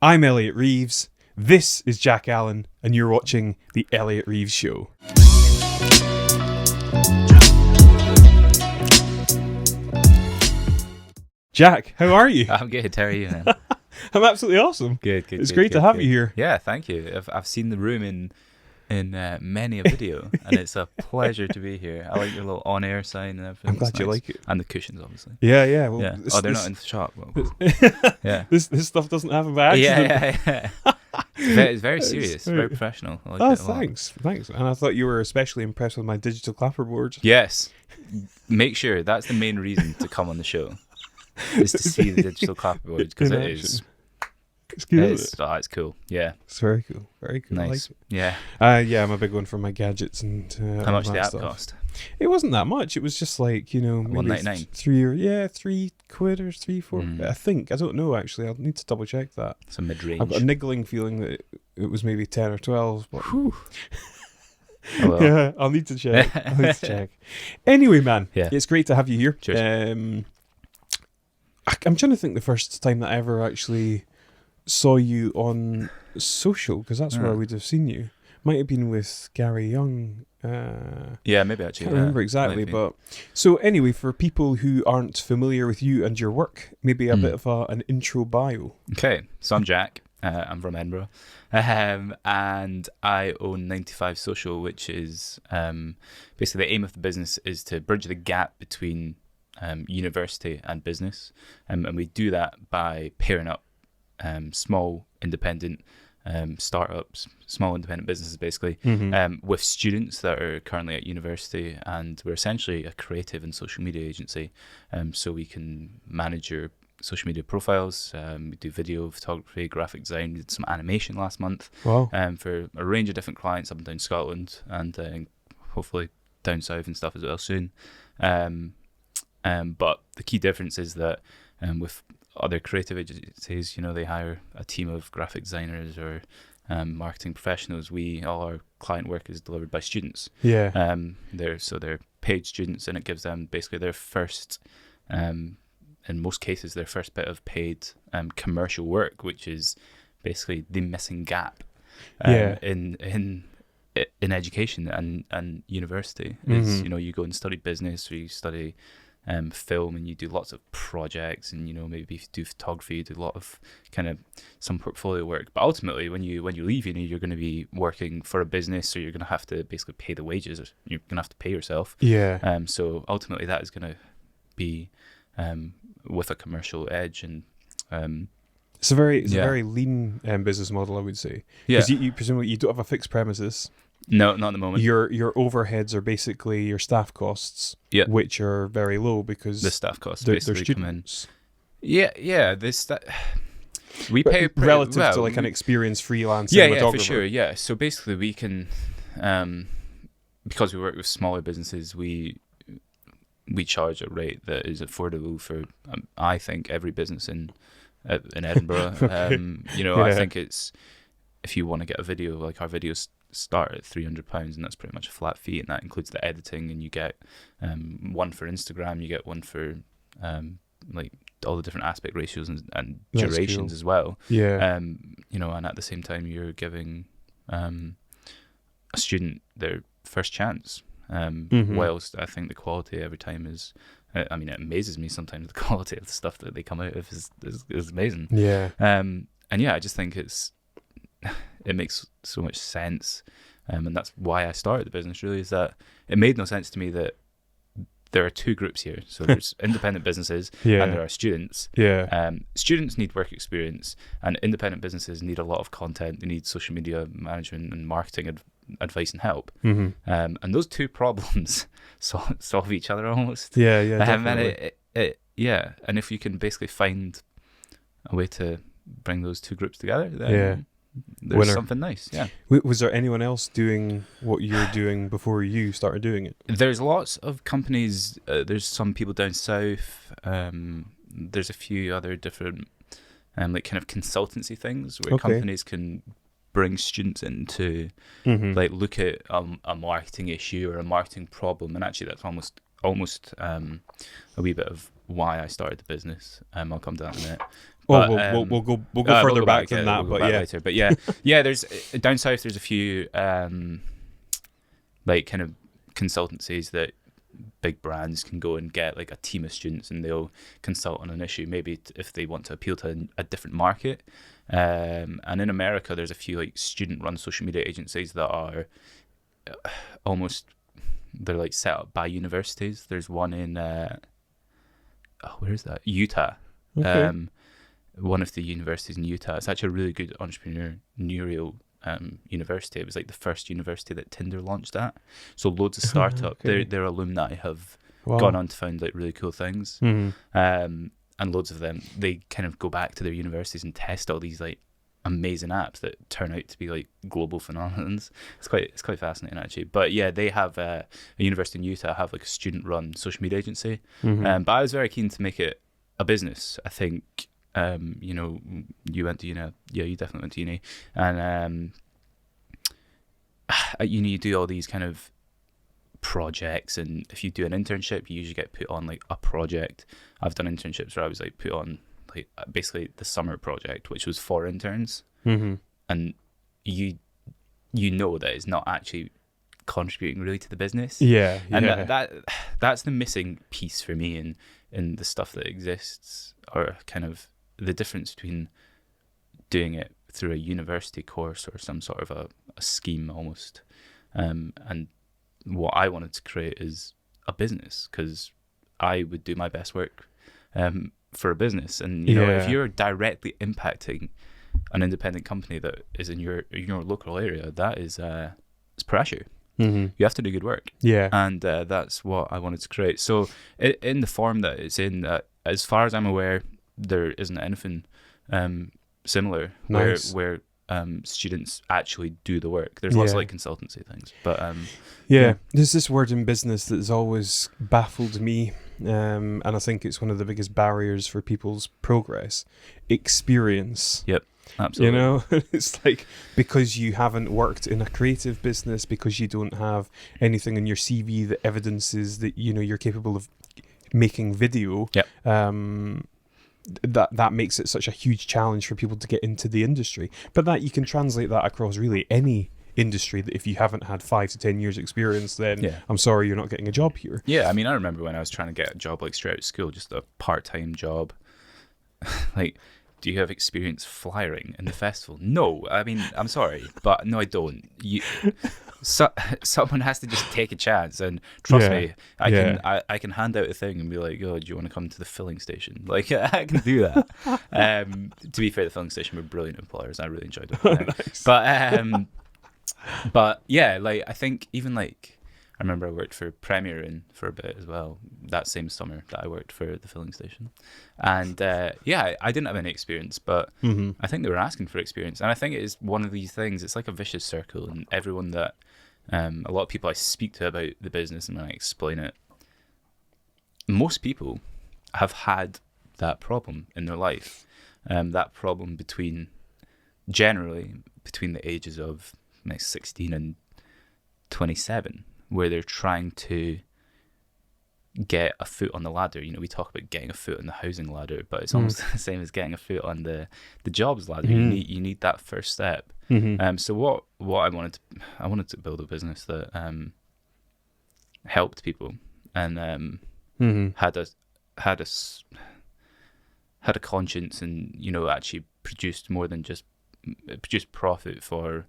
I'm Elliot Reeves, this is Jack Allen, and you're watching The Elliot Reeves Show. Jack, how are you? I'm good. How are you, man? I'm absolutely awesome. Good. It's great to have you here. Yeah, thank you. I've seen the room in many a video, and it's a pleasure to be here. I like your little on-air sign and everything. I'm glad you like it. And the cushions, obviously. Yeah. Well, Yeah. They're not in the shop. Well, yeah. This stuff doesn't happen by accident. Yeah. It's very serious, very professional. I like it a lot. Thanks. And I thought you were especially impressed with my digital clapperboard. Yes. Make sure that's the main reason to come on the show, is to see the digital clapperboard, because it is. It's good. It's cool. Yeah. It's very cool. Very cool. Nice. I like it. Yeah. Yeah, I'm a big one for my gadgets and How much did the app stuff. cost? It wasn't that much. It was just like, maybe $1.99. £3 or £4. I think. I don't know actually. I'll need to double check that. It's a mid-range. I've got a niggling feeling that it was maybe 10 or 12. But Oh, well. yeah, I'll need to check. Anyway, man, Yeah. it's great to have you here. Cheers. I'm trying to think the first time that I ever actually saw you on social, because that's where I would have seen you. Might have been with Gary Young. Yeah, maybe actually. Can't remember exactly, but so anyway, for people who aren't familiar with you and your work, maybe a bit of an intro bio. Okay, so I'm Jack. I'm from Edinburgh, and I own 95 Social, which is basically the aim of the business is to bridge the gap between university and business, and we do that by pairing up small independent startups, small independent businesses basically, with students that are currently at university, and we're essentially a creative and social media agency, so we can manage your social media profiles. We do video, photography, graphic design. We did some animation last month. Wow. For a range of different clients up and down Scotland, and hopefully down south and stuff as well soon. But the key difference is that with other creative agencies, they hire a team of graphic designers or marketing professionals. All our client work is delivered by students. Yeah. They're paid students, and it gives them basically their first, in most cases, their first bit of paid commercial work, which is basically the missing gap in education and university. Is you go and study business, or you study film, and you do lots of projects, and maybe if you do photography, you do a lot of kind of some portfolio work, but ultimately when you leave uni, you're going to be working for a business, so you're going to have to basically pay the wages, or you're going to have to pay yourself. So ultimately that is going to be with a commercial edge, and it's a very lean business model, I would say, because you presumably you don't have a fixed premises. No, not at the moment. Your overheads are basically your staff costs, which are very low because the staff costs they're basically students. Come in. Yeah. We pay relative to like an experienced freelance. Yeah, for sure. Yeah, so basically we can, because we work with smaller businesses, we charge a rate that is affordable for I think every business in Edinburgh. Okay. I think it's, if you want to get a video, like our videos start at £300, and that's pretty much a flat fee, and that includes the editing, and you get one for Instagram, you get one for like all the different aspect ratios and durations as well. And at the same time you're giving a student their first chance, whilst I think the quality every time is, it amazes me sometimes, the quality of the stuff that they come out of is amazing. And I just think it makes so much sense, and that's why I started the business, really, is that it made no sense to me that there are two groups here. So there's independent businesses and there are students. Students need work experience, and independent businesses need a lot of content. They need social media management and marketing advice and help. And those two problems solve each other almost. Definitely. And if you can basically find a way to bring those two groups together, then there's Winner. something nice. Was there anyone else doing what you were doing before you started doing it? There's lots of companies. There's some people down south. There's a few other different like kind of consultancy things where companies can bring students in to like look at a marketing issue or a marketing problem, and actually that's almost a wee bit of why I started the business. I'll come to that in a minute. Oh, But we'll go further back than that, we'll go but back yeah. later. But yeah, yeah. There's down south. There's a few like kind of consultancies that big brands can go and get like a team of students, and they'll consult on an issue, maybe if they want to appeal to a different market. And in America, there's a few like student-run social media agencies that are almost, they're like set up by universities. There's one in where is that? Utah. Okay. One of the universities in Utah. It's actually a really good entrepreneurial university. It was like the first university that Tinder launched at. So loads of startup. Okay. Their alumni have Wow. gone on to found like really cool things. Mm-hmm. And loads of them, they kind of go back to their universities and test all these like amazing apps that turn out to be like global phenomenons. It's quite fascinating actually. But yeah, they have a university in Utah have like a student-run social media agency. Mm-hmm. But I was very keen to make it a business. I think you know, you went to uni. Yeah, you definitely went to uni, and at uni you do all these kind of projects, and if you do an internship, you usually get put on like a project. I've done internships where I was like put on like basically the summer project, which was for interns, Mm-hmm. and you know that it's not actually contributing really to the business. Yeah. And Yeah. that's the missing piece for me in the stuff that exists, or kind of the difference between doing it through a university course or some sort of a scheme almost, and what I wanted to create is a business, because I would do my best work for a business, and you know, if you're directly impacting an independent company that is in your local area, that is it's pressure. Mm-hmm. You have to do good work. Yeah. And that's what I wanted to create. So in the form that it's in, as far as I'm aware, there isn't anything similar Nice. where students actually do the work. There's lots of Yeah. like consultancy things, but Yeah, there's this word in business that has always baffled me, and I think it's one of the biggest barriers for people's progress: experience. Yep, absolutely. You know, it's like, because you haven't worked in a creative business, because you don't have anything in your CV that evidences that, you know, you're capable of making video. Yep. That makes it such a huge challenge for people to get into the industry. But that you can translate that across really any industry, that if you haven't had 5 to 10 years experience, then Yeah. I'm sorry, you're not getting a job here. Yeah, I mean, I remember when I was trying to get a job like straight out of school, just a part-time job. Like, do you have experience flyering in the festival? No, I mean, I'm sorry, but no, I don't. Someone has to just take a chance, and trust me, I can hand out a thing and be like, "Oh, do you want to come to the filling station?" Like, I can do that. To be fair, the filling station were brilliant employers. I really enjoyed it. Nice. But yeah, like, I think even like, I remember I worked for Premier for a bit as well, that same summer that I worked for the filling station. And yeah, I didn't have any experience, but Mm-hmm. I think they were asking for experience. And I think it is one of these things, it's like a vicious circle, and everyone that, a lot of people I speak to about the business and when I explain it, most people have had that problem in their life. That problem generally between the ages of like 16 and 27, where they're trying to get a foot on the ladder. You know, we talk about getting a foot on the housing ladder, but it's almost the same as getting a foot on the jobs ladder. You need that first step. Mm-hmm. So what I wanted to build a business that helped people, and Mm-hmm. had a conscience, and, you know, actually produced more than just profit for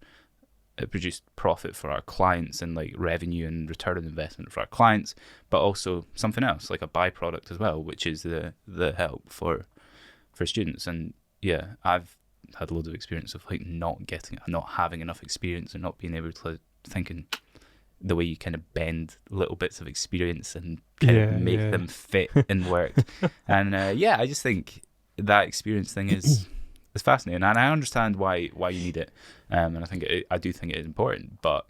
our clients, and like revenue and return on investment for our clients, but also something else, like a byproduct as well, which is the help for students. And yeah, I've had loads of experience of like not having enough experience, and not being able to thinking the way you kind of bend little bits of experience and kind of make them fit in work. And yeah, I just think that experience thing is fascinating, and I understand why you need it, and I do think it is important. But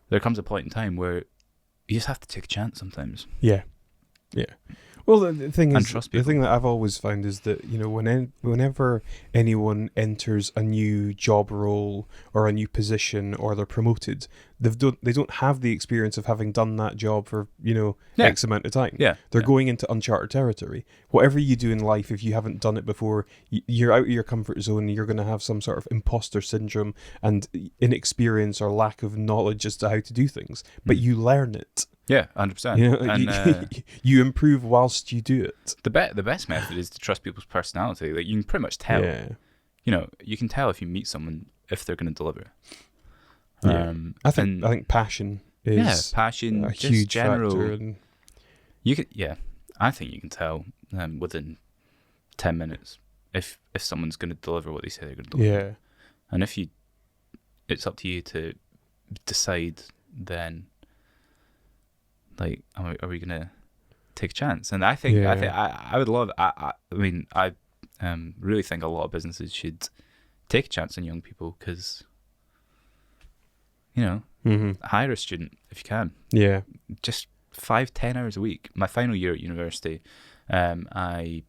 there comes a point in time where you just have to take a chance sometimes. Yeah. Well, the thing And is, trust the people. thing that I've always found is that, you know, whenever anyone enters a new job role or a new position or they're promoted, they don't have the experience of having done that job for, you know, Yeah. X amount of time. Yeah. They're yeah. going into uncharted territory. Whatever you do in life, if you haven't done it before, you're out of your comfort zone. You're going to have some sort of imposter syndrome and inexperience or lack of knowledge as to how to do things. But you learn it. Yeah, 100%. You know, And you improve whilst you do it. the best method is to trust people's personality. Like, you can pretty much tell. Yeah. You know, you can tell if you meet someone if they're going to deliver. Yeah. I think passion is passion, a just huge general. factor. And You can, I think you can tell within 10 minutes if someone's going to deliver what they say they're going to deliver. yeah, And if you, it's up to you to decide then. Like, are we gonna take a chance? And I think I would love. I mean, I really think a lot of businesses should take a chance on young people because, you know, hire a student if you can. Yeah. Just 5-10 hours a week. My final year at university, I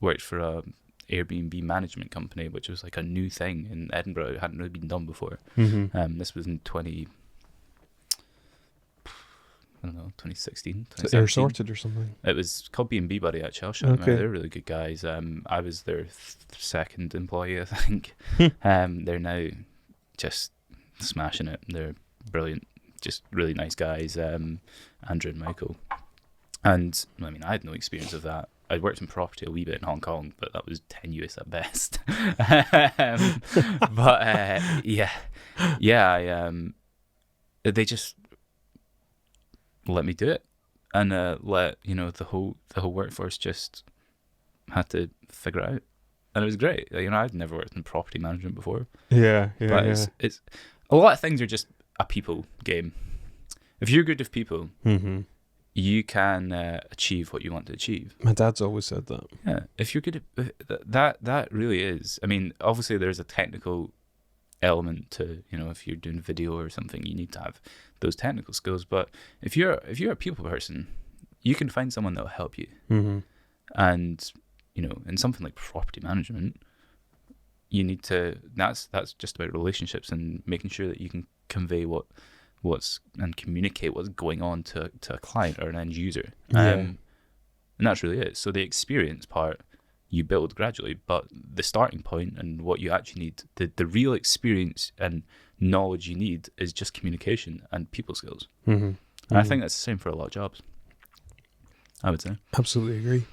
worked for a Airbnb management company, which was like a new thing in Edinburgh. It hadn't really been done before. This was in 2016. So Air Sorted or something. It was called B&B Buddy actually. I'll show them. They're really good guys. I was their second employee, I think. They're now just smashing it. They're brilliant, just really nice guys. Andrew and Michael. And I mean, I had no experience of that. I'd worked in property a wee bit in Hong Kong, but that was tenuous at best. They just let me do it, and let the whole workforce just had to figure it out, and it was great. You know, I'd never worked in property management before. But it's a lot of things are just a people game. If you're good with people, you can achieve what you want to achieve. My dad's always said that. Yeah, if you're good at that really is. I mean, obviously there's a technical element to, you know, if you're doing video or something, you need to have those technical skills. But if you're a people person, you can find someone that'll help you. And you know, in something like property management, you need to. That's just about relationships and making sure that you can convey what's and communicate what's going on to a client or an end user. And that's really it. So the experience part you build gradually, but the starting point and what you actually need, the real experience and knowledge you need is just communication and people skills. And I think that's the same for a lot of jobs, I would say. Absolutely agree.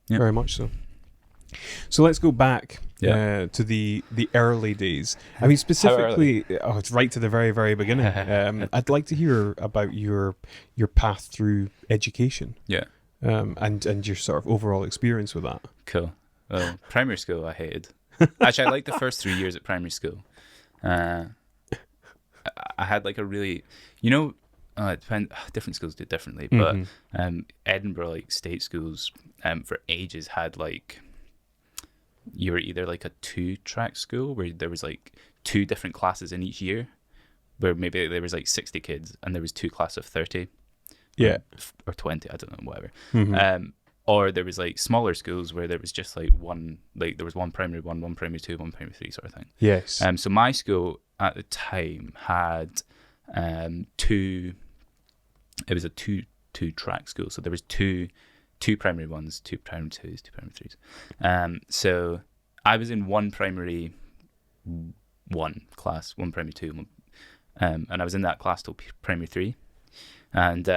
Yeah. Very much so. So let's go back to the early days. I mean, specifically, it's right to the very, very beginning. I'd like to hear about your path through education. Yeah. And your sort of overall experience with that. Cool. Well, primary school I hated. Actually, I liked the first 3 years at primary school. I had like a really, you know, it depends. Different schools do it differently, but Edinburgh, like state schools, for ages had like, you were either like a 2-track school where there was like 2 different classes in each year, where maybe there was like 60 kids and there was 2 classes of 30. Yeah. Or 20, I don't know, whatever. Or there was like smaller schools where there was just like one, like there was one primary 1, one primary 2, one primary 3 sort of thing. Yes. So my school at the time had 2, it was a 2-track school. So there was two primary 1s, 2 primary 2s, 2 primary 3s. So I was in one primary 1 class, one primary 2, and I was in that class till primary 3. And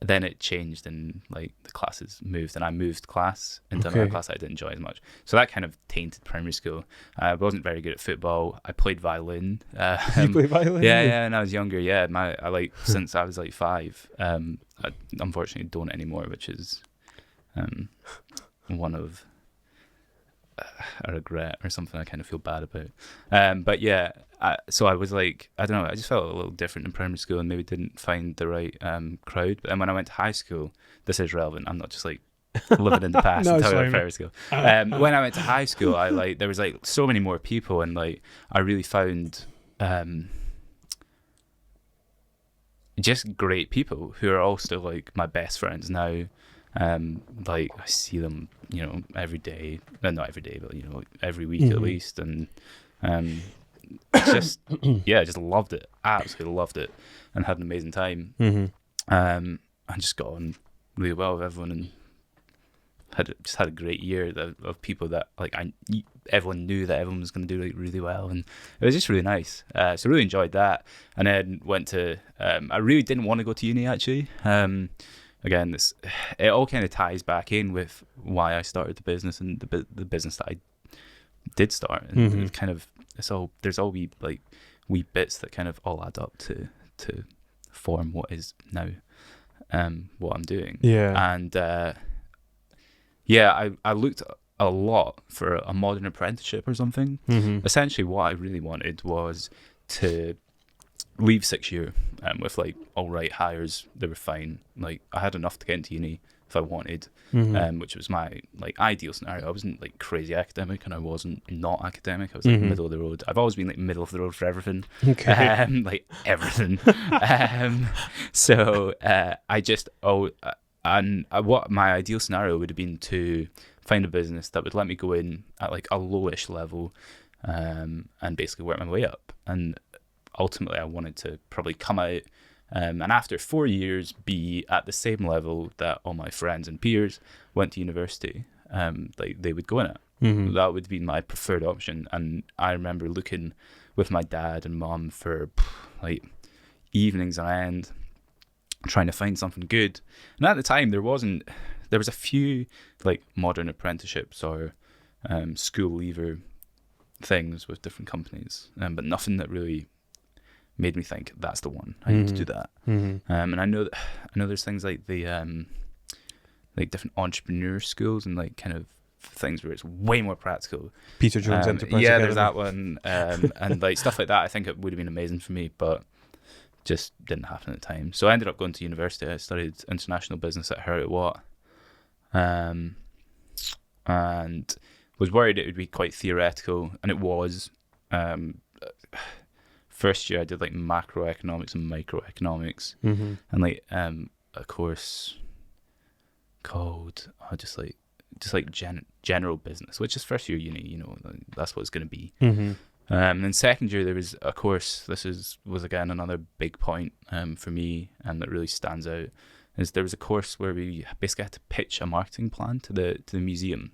then it changed and like the classes moved and I moved class into another class I didn't enjoy as much. So that kind of tainted primary school. I wasn't very good at football. I played violin. You played violin? Yeah, and I was younger. Yeah, I like since I was like 5. I unfortunately don't anymore, which is one of a regret or something I kind of feel bad about. But yeah, so I was like, I don't know, I just felt a little different in primary school and maybe didn't find the right crowd. But then when I went to high school, this is relevant. I'm not just like living in the past and talking about primary school. When I went to high school, there was like so many more people and like I really found just great people who are all still like my best friends now. Like I see them, every day. Not every day, but every week at least. And just I just loved it. Absolutely loved it, and had an amazing time. I just got on really well with everyone, and had a great year of people that everyone knew that everyone was going to do really well, and it was just really nice. So really enjoyed that, and then went to. I really didn't want to go to uni actually. Again, it all kind of ties back in with why I started the business and the business that I did start, and it's kind of there's all wee bits that kind of all add up to form what is now what I'm doing. And I looked a lot for a modern apprenticeship or something. Essentially what I really wanted was to leave 6 year with all right hires. They were fine. I had enough to get into uni if I wanted, which was my ideal scenario. I wasn't crazy academic, and I wasn't not academic. I was middle of the road. I've always been middle of the road for everything. Everything. So what my ideal scenario would have been to find a business that would let me go in at a lowish level, and basically work my way up. And ultimately I wanted to probably come out and after 4 years be at the same level that all my friends and peers went to university, they would go in at. That would be my preferred option. And I remember looking with my dad and mom for evenings on end, trying to find something good. And at the time there was a few modern apprenticeships or school leaver things with different companies, but nothing that really made me think that's the one. I need to do that. And I know there's things like the different entrepreneur schools and kind of things where it's way more practical. Peter Jones Enterprise Academy. There's that one, and stuff like that. I think it would have been amazing for me, but just didn't happen at the time. So I ended up going to university. I studied international business at Elliot Reeves, and was worried it would be quite theoretical, and it was. First year I did macroeconomics and microeconomics, and a course called general business, which is first year uni. That's what it's going to be. And then second year there was a course. This was again another big point for me, and that really stands out. Is there was a course where we basically had to pitch a marketing plan to the museum.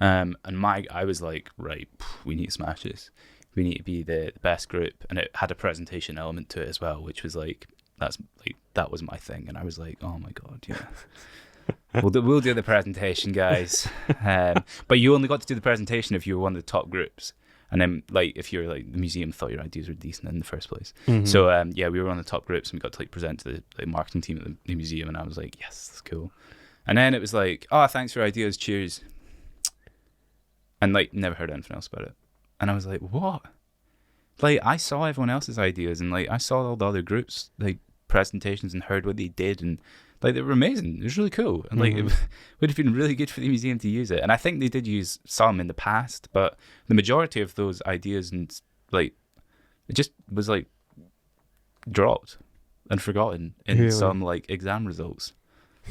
And I was like, right, we need to smash this. We need to be the best group, and it had a presentation element to it as well, which was that was my thing, and I was like, oh my god, yeah, we'll do the presentation, guys. But you only got to do the presentation if you were one of the top groups, and then if you're the museum thought your ideas were decent in the first place. So we were one of the top groups, and we got to present to the marketing team at the museum, and I was like, yes, that's cool. And then it was oh, thanks for ideas, cheers, and never heard anything else about it. And I was like, what? I saw everyone else's ideas, and I saw all the other groups presentations and heard what they did, and they were amazing. It was really cool, and it would have been really good for the museum to use it. And I think they did use some in the past, but the majority of those ideas and it just was dropped and forgotten in some exam results.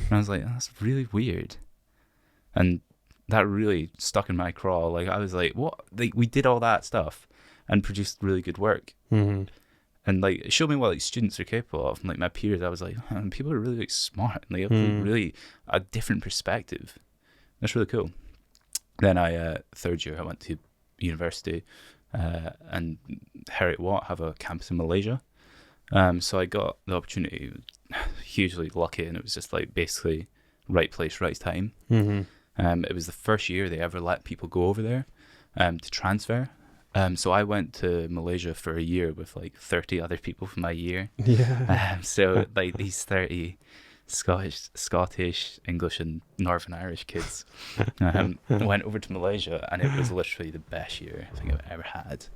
And I was like, that's really weird, and that really stuck in my craw. I was like, what? We did all that stuff and produced really good work. And it showed me what students are capable of. And my peers, I was like, people are really smart, and they have really a different perspective. That's really cool. Then third year I went to university, and Elliot Reeves have a campus in Malaysia. So I got the opportunity, hugely lucky, and it was just basically right place, right time. It was the first year they ever let people go over there to transfer. So I went to Malaysia for a year with 30 other people from my year. So these 30 Scottish, English, and Northern Irish kids went over to Malaysia, and it was literally the best year I think I've ever had.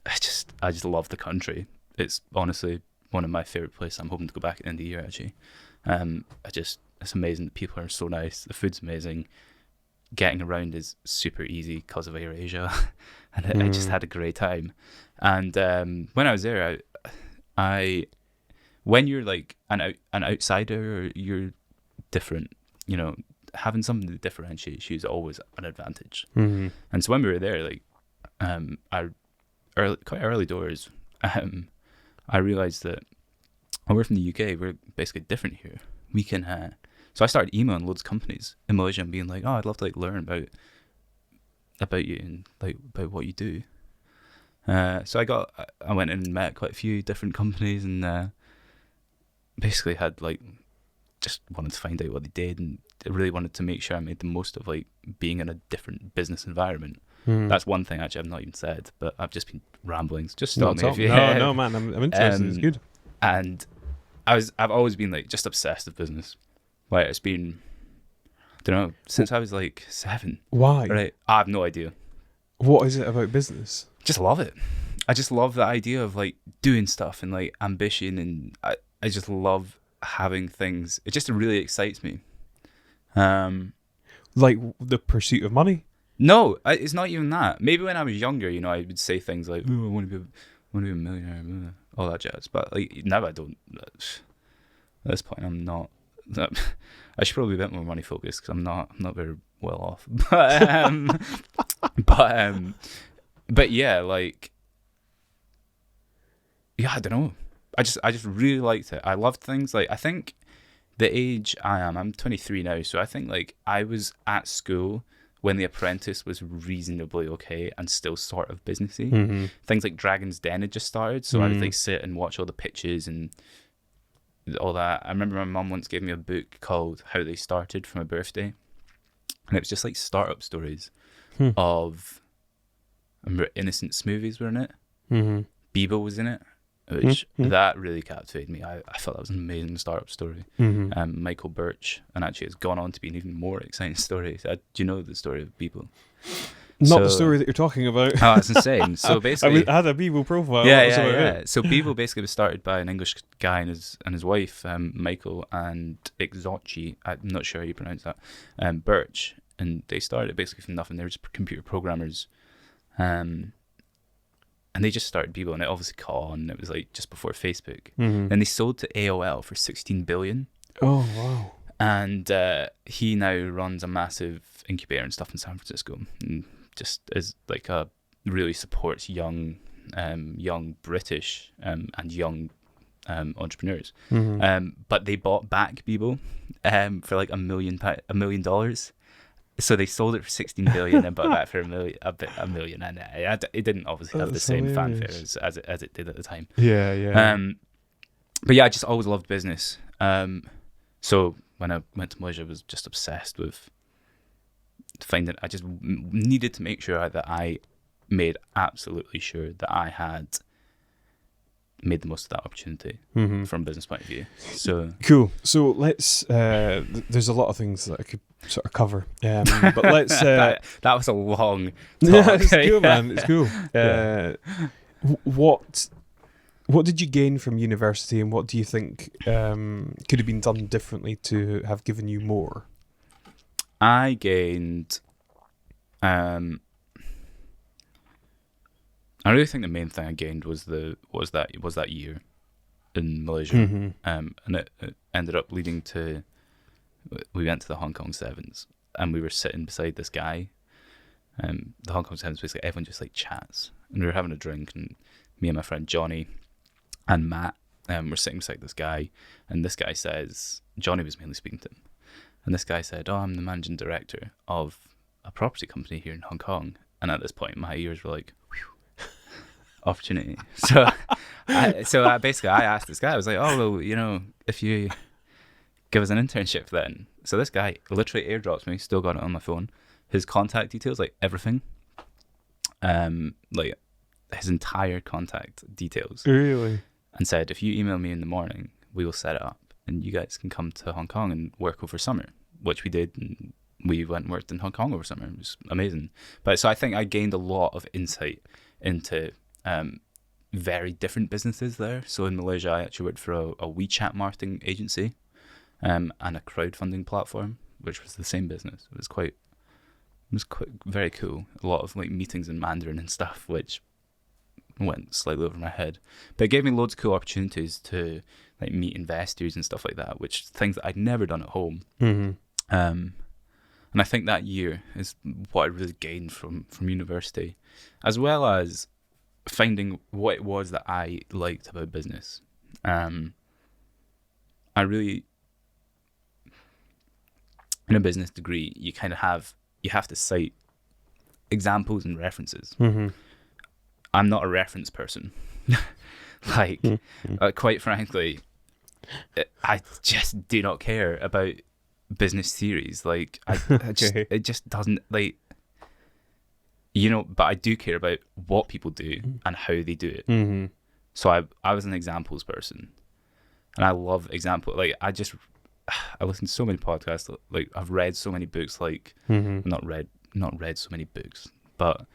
I just love the country. It's honestly one of my favorite places. I'm hoping to go back at the end of the year actually. It's amazing. The people are so nice. The food's amazing. Getting around is super easy because of AirAsia, and I just had a great time. And when I was there, I when you're like an outsider, or you're different, you know, having something that differentiates you is always an advantage. Mm-hmm. And so when we were there, like, quite early doors, I realized that we're from the UK, we're basically different here. We can, so I started emailing loads of companies in Malaysia and being like, oh, I'd love to like learn about you and like about what you do. So I went and met quite a few different companies and basically had like, just wanted to find out what they did, and I really wanted to make sure I made the most of like being in a different business environment. That's one thing actually I've not even said, but I've just been rambling. Just stop me if you... No, man, I'm interested. It's good. And I've always been like just obsessed with business. Like it's been, I don't know, since I was like 7. Why? Right? I have no idea. What is it about business? Just love it. I just love the idea of like doing stuff and like ambition, and I just love having things. It just really excites me. Like the pursuit of money? No, it's not even that. Maybe when I was younger, you know, I would say things like, "Oh, I want to be a millionaire," all that jazz. But like now, I don't. At this point, I'm not. I should probably be a bit more money focused because I'm not very well off. But yeah, like, yeah, I don't know. I just really liked it. I loved things. Like, I think the age I'm 23 now, so I think like I was at school when The Apprentice was reasonably okay and still sort of businessy. Mm-hmm. Things like Dragon's Den had just started, so I would like sit and watch all the pitches and all that. I remember my mum once gave me a book called How They Started for my birthday, and it was just like startup stories of, I remember Innocent Smoothies were in it. Mm-hmm. Bebo was in it, which that really captivated me. I thought that was an amazing startup story. Michael Birch, and actually it's gone on to be an even more exciting story. Do you know the story of Bebo? Not the story that you're talking about. Oh, that's insane. So basically, I had a Bebo profile. Yeah. So Bebo basically was started by an English guy and his wife, Michael, and Exochi, I'm not sure how you pronounce that, Birch, and they started basically from nothing. They were just computer programmers, and they just started Bebo, and it obviously caught on. It was like just before Facebook. Then they sold to AOL for $16 billion. Oh wow! And he now runs a massive incubator and stuff in San Francisco, and just is like really supports young British and young entrepreneurs. But they bought back Bebo for like $1 million. So they sold it for $16 billion and bought it back for a million, and it didn't obviously have the same fanfare as it did at the time. Yeah. But yeah, I just always loved business. So when I went to Malaysia, I was just obsessed with finding. I just needed to make sure that I made absolutely sure that I had made the most of that opportunity from a business point of view. So cool. So let's. There's a lot of things that I could sort of cover, but let's. That was a long talk. Yeah, it's cool, man. It's cool. What did you gain from university, and what do you think could have been done differently to have given you more? I gained. I really think the main thing I gained was that year in Malaysia, and it ended up leading to. We went to the Hong Kong Sevens, and we were sitting beside this guy. The Hong Kong Sevens, basically everyone just like chats, and we were having a drink, and me and my friend Johnny and Matt were sitting beside this guy, and this guy says, Johnny was mainly speaking to him, and this guy said, "Oh, I'm the managing director of a property company here in Hong Kong." And at this point, my ears were like, whew, opportunity. So basically I asked this guy, I was like, "Oh, well, you know, if you give us an internship then." So this guy literally airdrops me, still got it on my phone, his contact details, like everything, like his entire contact details. Really? And said, "If you email me in the morning, we will set it up and you guys can come to Hong Kong and work over summer," which we did, and we went and worked in Hong Kong over summer. It was amazing. But so I think I gained a lot of insight into very different businesses there. So in Malaysia, I actually worked for a WeChat marketing agency and a crowdfunding platform, which was the same business. It was quite very cool. A lot of like meetings in Mandarin and stuff, which went slightly over my head. But it gave me loads of cool opportunities to like meet investors and stuff like that, which things that I'd never done at home. And I think that year is what I really gained from university, as well as finding what it was that I liked about business. I really, in a business degree, you have to cite examples and references. I'm not a reference person. Like, quite frankly, I just do not care about business theories. Like, it just doesn't, like, but I do care about what people do and how they do it. So I was an examples person, and I love example. Like, I listen to so many podcasts. Like, I've read so many books. Like, not read so many books, but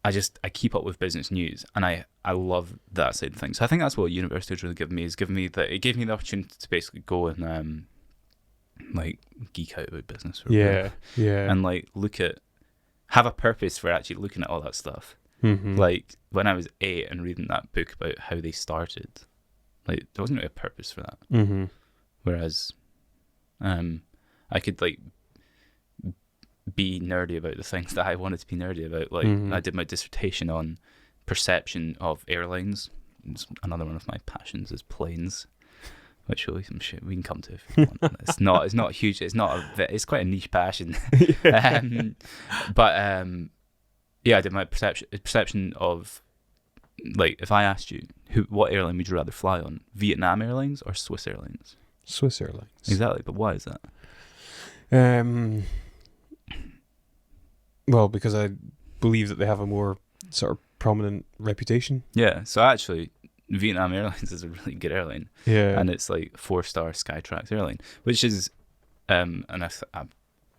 I keep up with business news, and I love that side of things. So I think that's what university has really given me. It gave me the opportunity to basically go and like geek out about business. And like have a purpose for actually looking at all that stuff. Like when I was 8 and reading that book about how they started, like there wasn't really a purpose for that. Whereas, I could like be nerdy about the things that I wanted to be nerdy about. Like I did my dissertation on perception of airlines. It's another one of my passions is planes, which we can come to if you want. It's not huge. It's quite a niche passion. But yeah, I did my perception of, like, if I asked you what airline would you rather fly on, Vietnam Airlines or Swiss Airlines? Swiss Airlines. Exactly, but why is that? Well, because I believe that they have a more sort of prominent reputation. Yeah, so actually, Vietnam Airlines is a really good airline. Yeah. And it's like 4-star Skytrax airline, which is, and I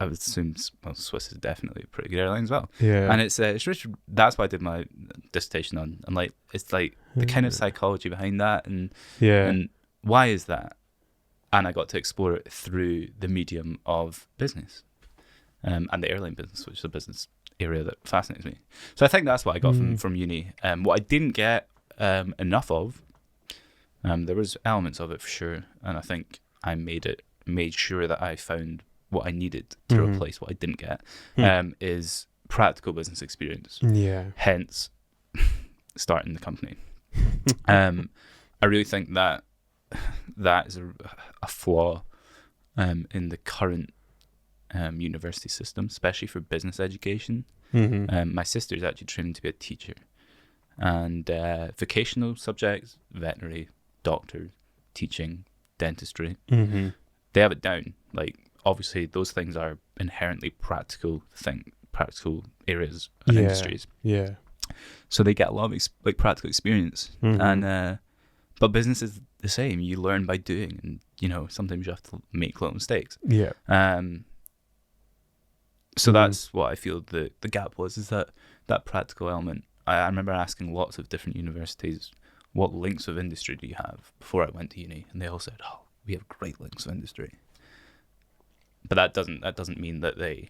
would assume, well, Swiss is definitely a pretty good airline as well. Yeah. And it's rich. That's what I did my dissertation on. And like, it's like the kind of psychology behind that, and why is that? And I got to explore it through the medium of business. And the airline business, which is a business area that fascinates me. So I think that's what I got from uni. What I didn't get enough of, there was elements of it for sure, and I think I made sure that I found what I needed to replace what I didn't get, is practical business experience. Yeah. Hence, starting the company. I really think that is a flaw in the current university system, especially for business education. My sister's actually training to be a teacher, and vocational subjects, veterinary, doctor, teaching, dentistry, they have it down. Like, obviously those things are inherently practical areas and industries. Yeah. So they get a lot of practical experience, and but business is the same. You learn by doing, and sometimes you have to make little mistakes. Yeah. So that's what I feel the gap was, is that practical element. I remember asking lots of different universities, what links of industry do you have, before I went to uni, and they all said, oh, we have great links of industry. But that doesn't mean that they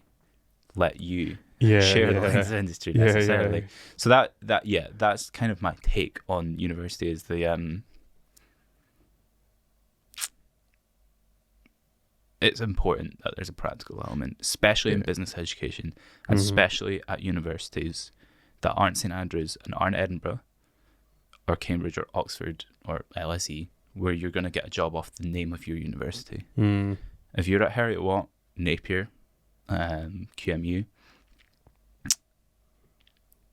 let you share the links of industry necessarily. Yeah. So that's kind of my take on university, is it's important that there's a practical element, especially in business education, and especially at universities that aren't St Andrews and aren't Edinburgh or Cambridge or Oxford or LSE, where you're going to get a job off the name of your university. If you're at Heriot-Watt, Napier, QMU,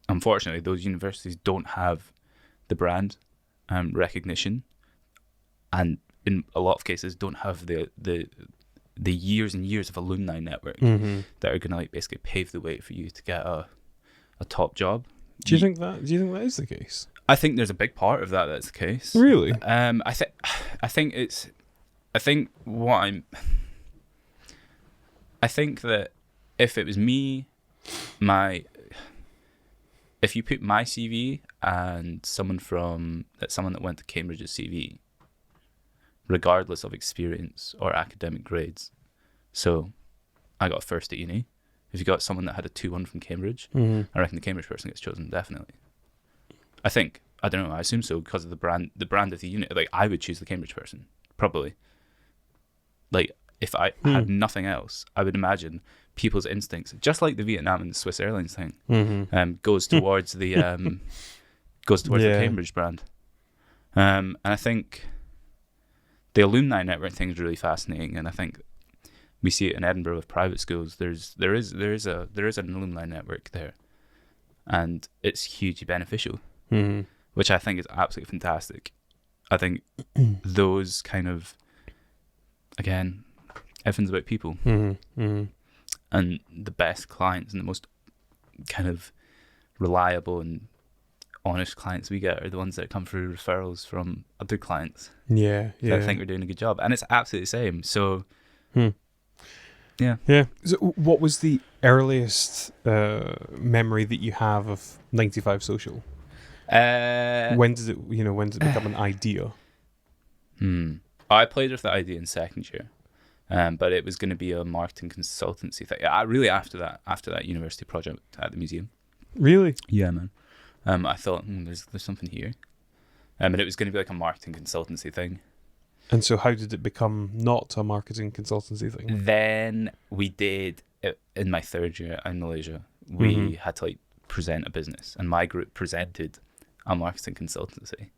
unfortunately those universities don't have the brand recognition, and in a lot of cases don't have the years and years of alumni network that are going to basically pave the way for you to get a top job. Do you think that is the case? I think there's a big part of that's the case. Really? I think that if it was me, if you put my CV and someone that went to Cambridge's CV, regardless of experience or academic grades. So I got a first at uni. If you got someone that had a 2-1 from Cambridge, I reckon the Cambridge person gets chosen, definitely. I think. I don't know. I assume so because of the brand of the unit. Like I would choose the Cambridge person probably. Like if I had nothing else, I would imagine people's instincts, just like the Vietnam and the Swiss Airlines thing, goes towards the the Cambridge brand. And I think the alumni network thing is really fascinating, and I think we see it in Edinburgh with private schools. There is an alumni network there, and it's hugely beneficial, which I think is absolutely fantastic. I think those kind of, again, everything's about people, and the best clients and the most kind of reliable and honest clients we get are the ones that come through referrals from other clients. Yeah. So I think we're doing a good job, and it's absolutely the same. So, yeah. So, what was the earliest memory that you have of 95 Social? When did it become an idea? I played with the idea in second year, but it was going to be a marketing consultancy thing. Really after that university project at the museum. Really? Yeah, man. I thought there's something here, and it was going to be like a marketing consultancy thing. And so, how did it become not a marketing consultancy thing? Then we did in my third year in Malaysia. We had to present a business, and my group presented a marketing consultancy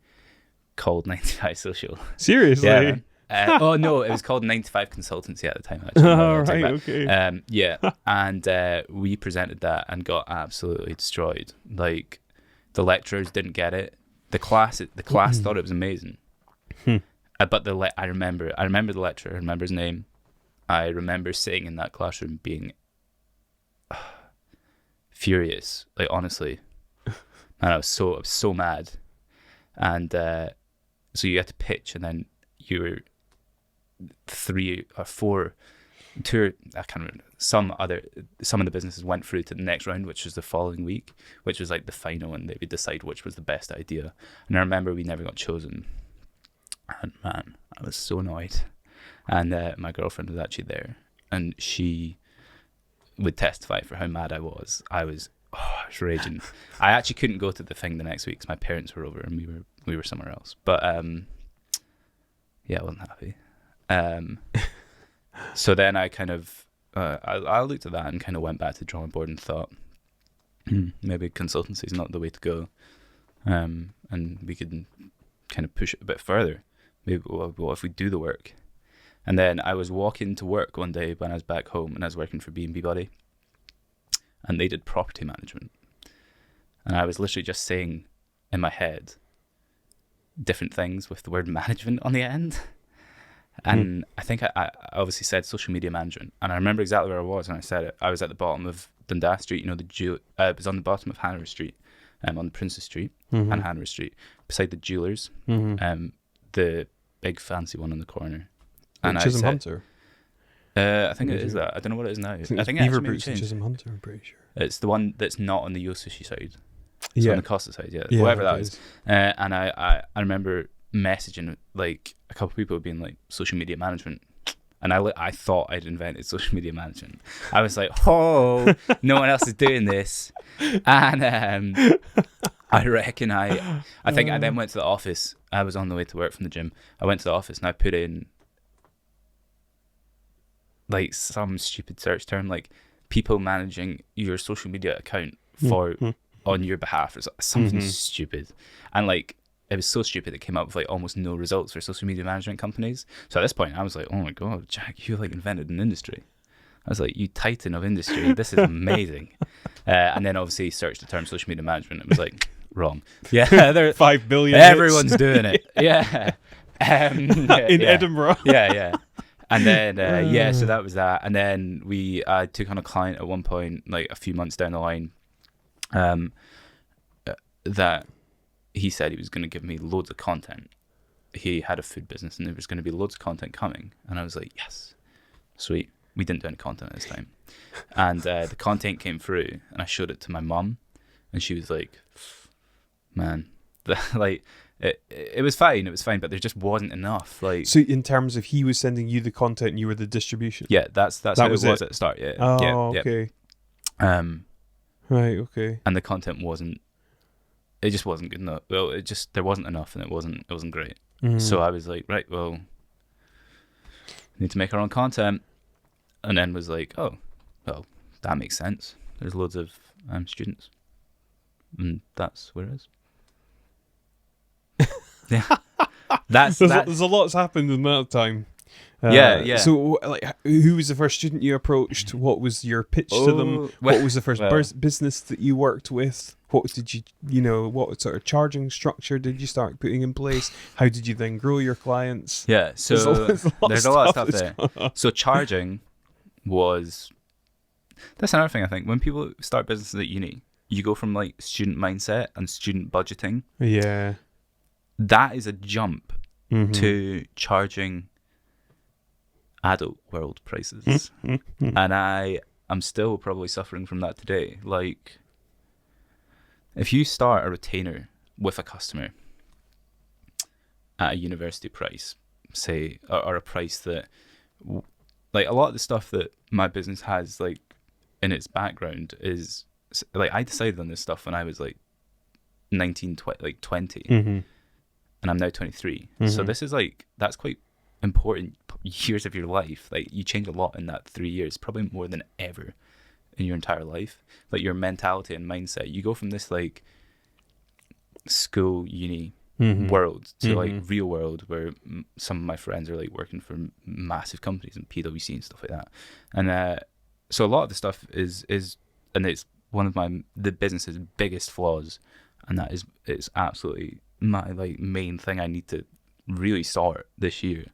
called 95 Social. Seriously? Yeah. Oh no, it was called 95 Consultancy at the time. Actually. Right. Okay. Yeah, and we presented that and got absolutely destroyed. Like the lecturers didn't get it. The class thought it was amazing. But I remember the lecturer. I remember his name. I remember sitting in that classroom being furious. Like honestly, and I was so mad. And so you had to pitch, and then you were 3 or 4, 2. I can't remember. Some of the businesses went through to the next round, which was the following week, which was like the final, and they would decide which was the best idea. And I remember we never got chosen. And man, I was so annoyed. And my girlfriend was actually there, and she would testify for how mad I was. I was raging. I actually couldn't go to the thing the next week because my parents were over and we were somewhere else. But yeah, I wasn't happy. So then I kind of I looked at that and kind of went back to the drawing board and thought maybe consultancy is not the way to go, and we could kind of push it a bit further. Maybe what if we do the work? And then I was walking to work one day when I was back home, and I was working for B&B Buddy, and they did property management, and I was literally just saying in my head different things with the word management on the end. And I think I obviously said social media management, and I remember exactly where I was when I said it. I was at the bottom of Dundas Street, it was on the bottom of Hanover Street, on Princess Street and Hanover Street, beside the jewellers, the big fancy one on the corner. And Chisholm Hunter? I think it is that. I don't know what it is now. I think Beaver Boots and Chisholm Hunter, I'm pretty sure. It's the one that's not on the Yosushi side. It's on the Costa side, whatever that is. And I remember messaging like a couple of people being like social media management, and I thought I'd invented social media management. I was like, no one else is doing this. And I reckon I think I then went to the office. I was on the way to work from the gym. I went to the office and I put in like some stupid search term, like people managing your social media account for on your behalf, or something stupid. And like it was so stupid it came up with like almost no results for social media management companies. So at this point I was like, oh my god, Jack, you like invented an industry. I was like, you titan of industry, this is amazing. And then obviously searched the term social media management. It was like wrong. Yeah, 5 billion. Everyone's doing it. Yeah. In Edinburgh. Yeah. And then so that was that. And then I took on a client at one point, like a few months down the line, that he said he was going to give me loads of content. He had a food business and there was going to be loads of content coming. And I was like, yes, sweet. We didn't do any content this time. And the content came through and I showed it to my mum and she was like, man, like it was fine. It was fine, but there just wasn't enough. Like, so in terms of he was sending you the content and you were the distribution? Yeah, that's how it was at the start. Yeah. Oh, okay. Yeah. Right, okay. And the content wasn't it just wasn't good enough. Well, there wasn't enough, and it wasn't great. Mm. So I was like, right, well, need to make our own content, and then was like, oh, well, that makes sense. There's loads of students, and that's where it is. Yeah, there's a lot's happened in that time. Yeah. So, like, who was the first student you approached? What was your pitch to them? What was the first business that you worked with? What did what sort of charging structure did you start putting in place? How did you then grow your clients? Yeah, so there's a lot of stuff there. So charging that's another thing I think. When people start businesses at uni, you go from like student mindset and student budgeting. Yeah. That is a jump to charging adult world prices. And I am still probably suffering from that today. Like, if you start a retainer with a customer at a university price, say, or a price that, like, a lot of the stuff that my business has, like, in its background is, like, I decided on this stuff when I was, like, 20, and I'm now 23. So this is, like, that's quite important years of your life. Like, you change a lot in that 3 years, probably more than ever in your entire life. Like, your mentality and mindset, you go from this like school uni world to like real world, where some of my friends are like working for massive companies and PwC and stuff like that. And so a lot of the stuff is and it's one of the business's biggest flaws, and that is, it's absolutely my like main thing I need to really sort this year.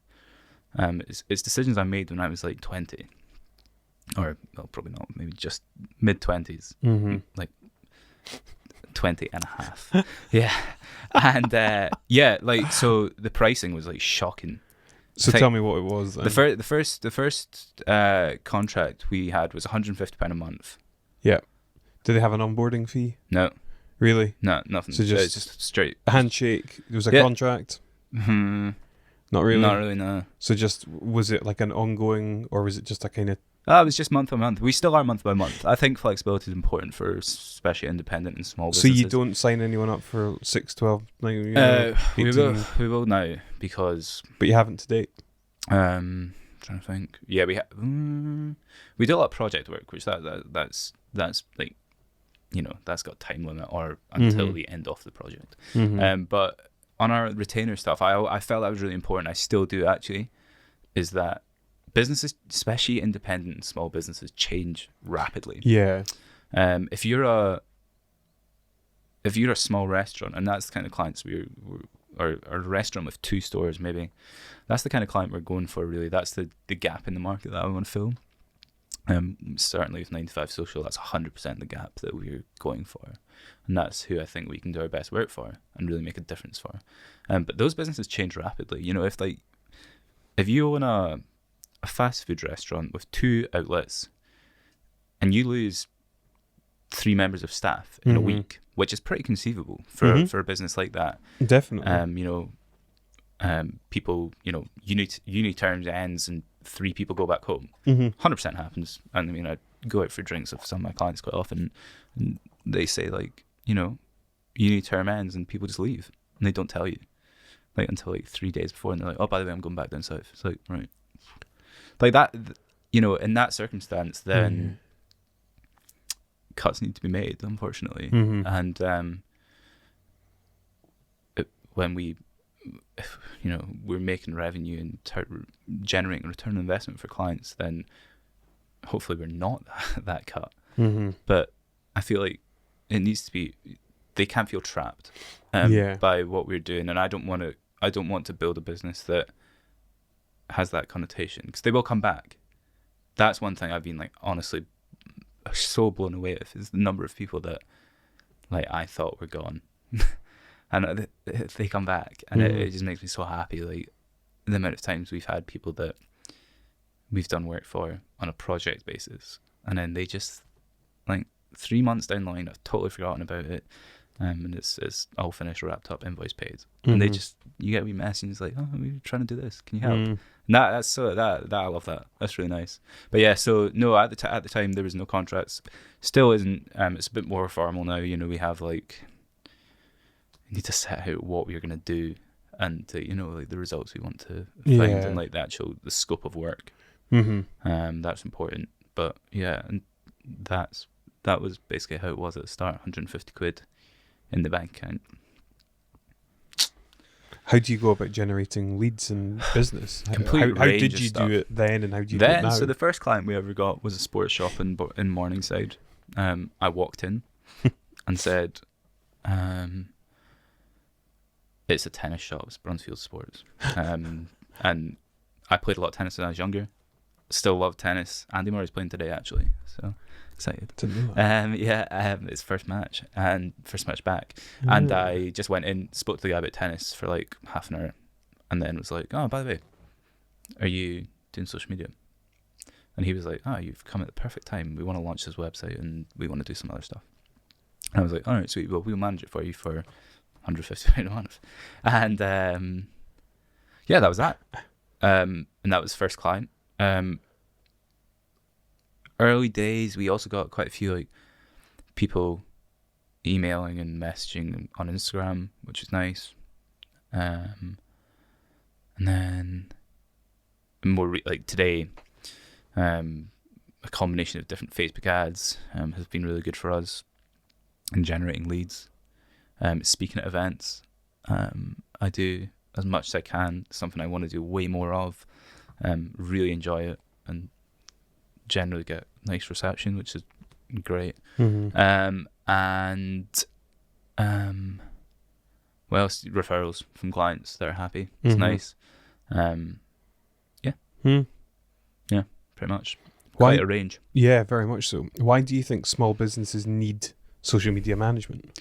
It's decisions I made when I was like 20, or well, probably not, maybe just mid-20s, like 20 and a half. Yeah. And yeah, like, so the pricing was like shocking. So tell me what it was then. The first contract we had was £150 a month. Yeah. Did they have an onboarding fee? No. Really? No, nothing. So just straight. A handshake. There was a contract. Not really? Not really, no. So just, was it like an ongoing, or was it just a kind of... It was just month by month. We still are month by month. I think flexibility is important for especially independent and small businesses. So you don't sign anyone up for 6, 12, 18? We will now, because... But you haven't to date? Trying to think. Yeah, we do a lot of project work, which that's like, you know, that's got time limit or until the end of the project. But on our retainer stuff, I felt that was really important. I still do, actually, is that businesses, especially independent and small businesses, change rapidly. Yeah. If you're a small restaurant, and that's the kind of clients or a restaurant with 2 stores maybe, that's the kind of client we're going for, really. That's the gap in the market that I want to fill. Certainly with 95 Social, that's 100% the gap that we're going for, and that's who I think we can do our best work for and really make a difference for. But those businesses change rapidly. You know, if you own a fast food restaurant with 2 outlets and you lose 3 members of staff in a week, which is pretty conceivable for a business like that. Definitely. You know, people, you know, uni terms ends and 3 people go back home. 100% happens. And I mean, I go out for drinks with some of my clients quite often, and they say, like, you know, uni term ends and people just leave and they don't tell you, like, until like 3 days before, and they're like, oh, by the way, I'm going back down south. It's like, right, like that, you know, in that circumstance, then cuts need to be made, unfortunately. And when we, you know, we're making revenue and generating return on investment for clients, then hopefully we're not that cut. But I feel like it needs to be, they can't feel trapped by what we're doing, and I don't want to build a business that has that connotation, because they will come back. That's one thing I've been, like, honestly so blown away with, is the number of people that, like, I thought were gone and they come back, and it just makes me so happy. Like, the amount of times we've had people that we've done work for on a project basis, and then they just, like, 3 months down the line, I've totally forgotten about it, and it's all finished, wrapped up, invoice paid, and they just, you get a wee message like, oh, we're trying to do this, can you help? And that's so that I love that. That's really nice. But yeah, so no, at the time there was no contracts. Still isn't. It's a bit more formal now. You know, we have, like, we need to set out what we're going to do and to, like the results we want to find and like the scope of work. That's important. But yeah, and that was basically how it was at the start. 150 quid in the bank account. How do you go about generating leads and business? How did you do it then, and how do you do it now? So the first client we ever got was a sports shop in Morningside. I walked in and said, it's a tennis shop, it's Brunsfield Sports. And I played a lot of tennis when I was younger. Still love tennis. Andy Murray's playing today, actually, so excited. His first match back. And I just went in, spoke to the guy about tennis for like half an hour, and then was like, oh, by the way, are you doing social media? And he was like, oh, you've come at the perfect time. We want to launch this website and we want to do some other stuff. And I was like, all right, sweet. Well, we'll manage it for you for £150 a month. And that was that. And that was first client. Early days, we also got quite a few like people emailing and messaging on Instagram, which is nice. And then more like today, a combination of different Facebook ads has been really good for us in generating leads. Speaking at events, I do as much as I can. Something I want to do way more of. Really enjoy it and generally get nice reception, which is great. Well, referrals from clients that are happy. It's nice. Yeah, pretty much. Quite a range. Yeah, very much so. Why do you think small businesses need social media management?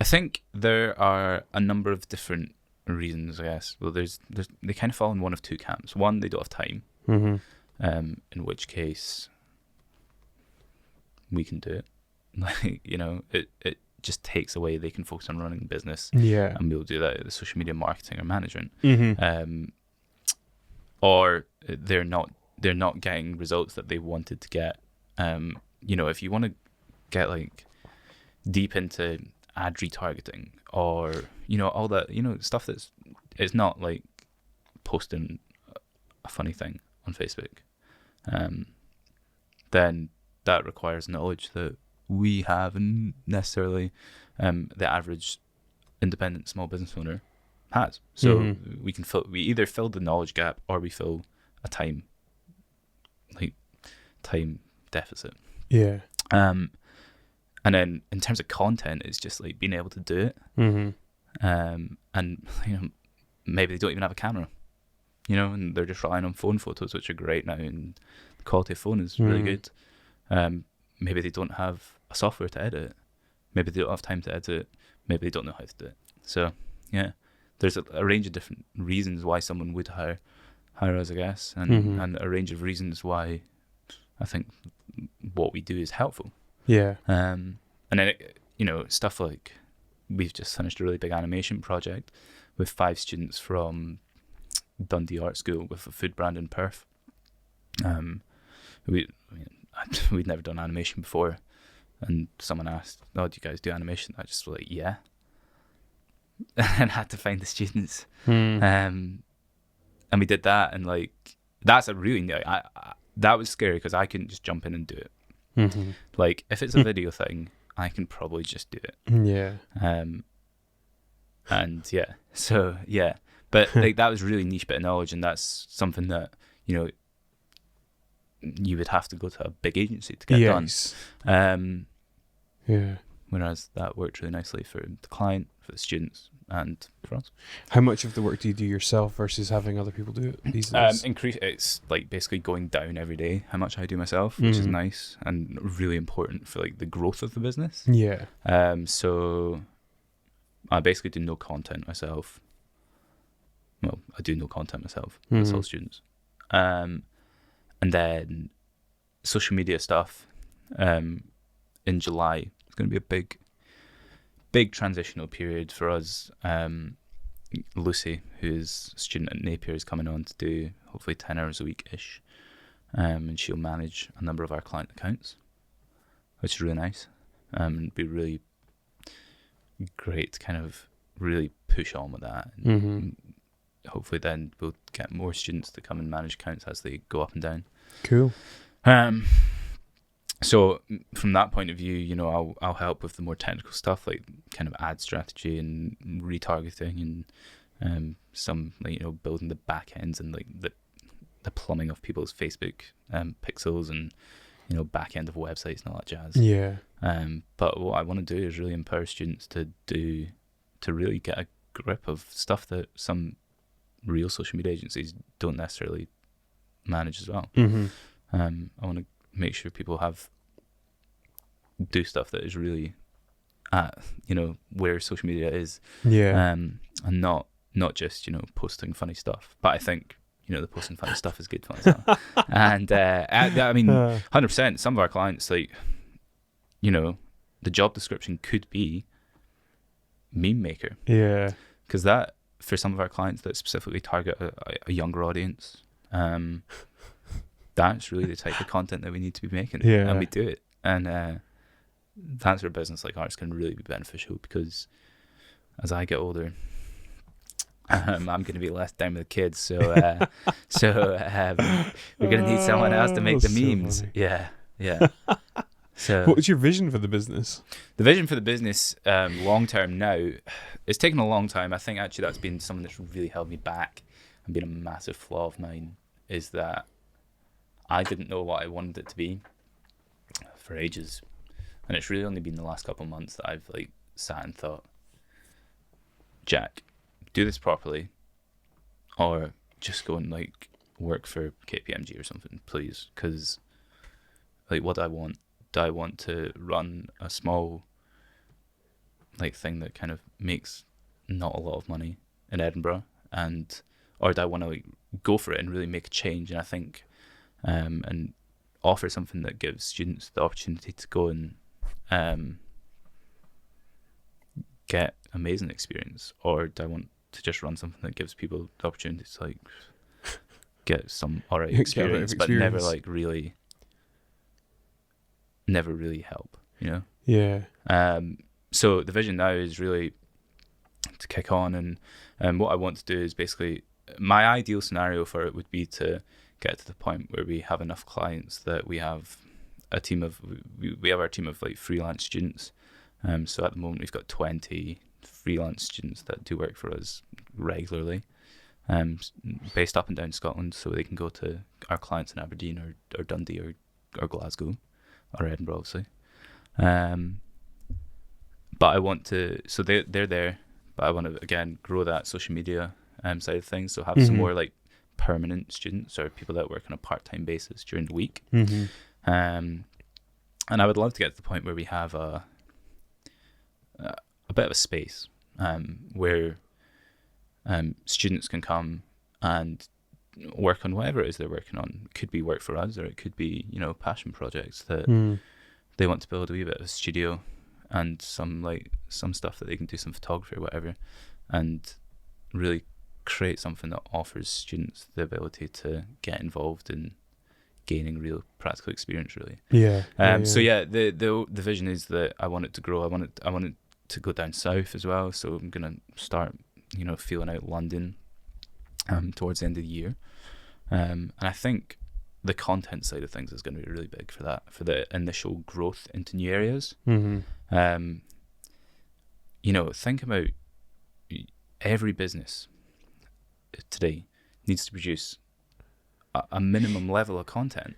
I think there are a number of different reasons, I guess. Well, they kind of fall in one of two camps. One, they don't have time. In which case we can do it. Like, it just takes away, they can focus on running the business. Yeah. And we'll do that at the social media marketing or management. Or they're not getting results that they wanted to get. If you want to get like deep into ad retargeting or all that stuff it's not like posting a funny thing on Facebook, then that requires knowledge that we haven't necessarily the average independent small business owner has. So we either fill the knowledge gap or we fill a time deficit. Yeah. And then in terms of content, it's just like being able to do it. And maybe they don't even have a camera, and they're just relying on phone photos, which are great now, and the quality of phone is really good. Maybe they don't have a software to edit it. Maybe they don't have time to edit it. Maybe they don't know how to do it. So yeah, there's a range of different reasons why someone would hire us, I guess, and a range of reasons why I think what we do is helpful. Yeah. And then stuff like we've just finished a really big animation project with 5 students from Dundee Art School with a food brand in Perth. We'd never done animation before, and someone asked, "Oh, do you guys do animation?" I just was like, "Yeah," and had to find the students. And we did that, and like that's a really that was scary because I couldn't just jump in and do it. Like if it's a video thing, I can probably just do it. Yeah. And yeah, so yeah, but like that was really niche bit of knowledge, and that's something that you would have to go to a big agency to get done. Yeah. Whereas that worked really nicely for the client, for the students, and for us. How much of the work do you do yourself versus having other people do it these days? It's like basically going down every day how much I do myself, which is nice and really important for like the growth of the business. Yeah. So I basically do no content myself. Well, I do no content myself. That's all students. And then social media stuff. In July, it's going to be a big transitional period for us. Lucy, who's a student at Napier, is coming on to do hopefully 10 hours a week-ish. And she'll manage a number of our client accounts, which is really nice. It'd be really great to kind of really push on with that. And hopefully then we'll get more students to come and manage accounts as they go up and down. Cool. So from that point of view, you know, I'll help with the more technical stuff, like kind of ad strategy and retargeting and some, like, you know, building the back ends and like the plumbing of people's Facebook pixels and, you know, back end of websites and all that jazz. Yeah. But what I want to do is really empower students to really get a grip of stuff that some real social media agencies don't necessarily manage as well. I want to make sure people do stuff that is really at, you know, where social media is. Yeah. And not just, you know, posting funny stuff. But I think, you know, the posting funny stuff is good fun as well. And I mean, 100%, some of our clients, like, you know, the job description could be meme maker. Yeah. Because that, for some of our clients that specifically target a younger audience, that's really the type of content that we need to be making. Yeah. And we do it. And that's where a business like ours can really be beneficial, because as I get older, I'm going to be less down with the kids. So we're going to need someone else to make the memes. So yeah. So what was your vision for the business? The vision for the business, long term now, it's taken a long time. I think actually that's been something that's really held me back and been a massive flaw of mine, is that I didn't know what I wanted it to be for ages. And it's really only been the last couple of months that I've like sat and thought, Jack, do this properly, or just go and like work for KPMG or something, please. Because like, what do I want? Do I want to run a small like thing that kind of makes not a lot of money in Edinburgh, or do I want to like go for it and really make a change? And I think and offer something that gives students the opportunity to go and get amazing experience, or do I want to just run something that gives people the opportunity to like get some alright experience, but never really help, you know? Yeah. So the vision now is really to kick on, and what I want to do is basically, my ideal scenario for it would be to get to the point where we have enough clients that we have a team of our team of like freelance students. So at the moment we've got 20 freelance students that do work for us regularly, based up and down Scotland, so they can go to our clients in Aberdeen or Dundee or Glasgow or Edinburgh, obviously. But I want to, so they're there, but I want to again grow that social media side of things, so have some more like permanent students or people that work on a part-time basis during the week. And I would love to get to the point where we have a bit of a space where students can come and work on whatever it is they're working on. It could be work for us, or it could be, you know, passion projects that they want to build a wee bit of a studio and some stuff that they can do, some photography or whatever, and really create something that offers students the ability to get involved in gaining real practical experience, really. So the vision is that I want it to grow. I want it to go down south as well. So I'm gonna start, you know, feeling out London towards the end of the year. And I think the content side of things is going to be really big for that, for the initial growth into new areas. You know, think about every business today needs to produce a minimum level of content,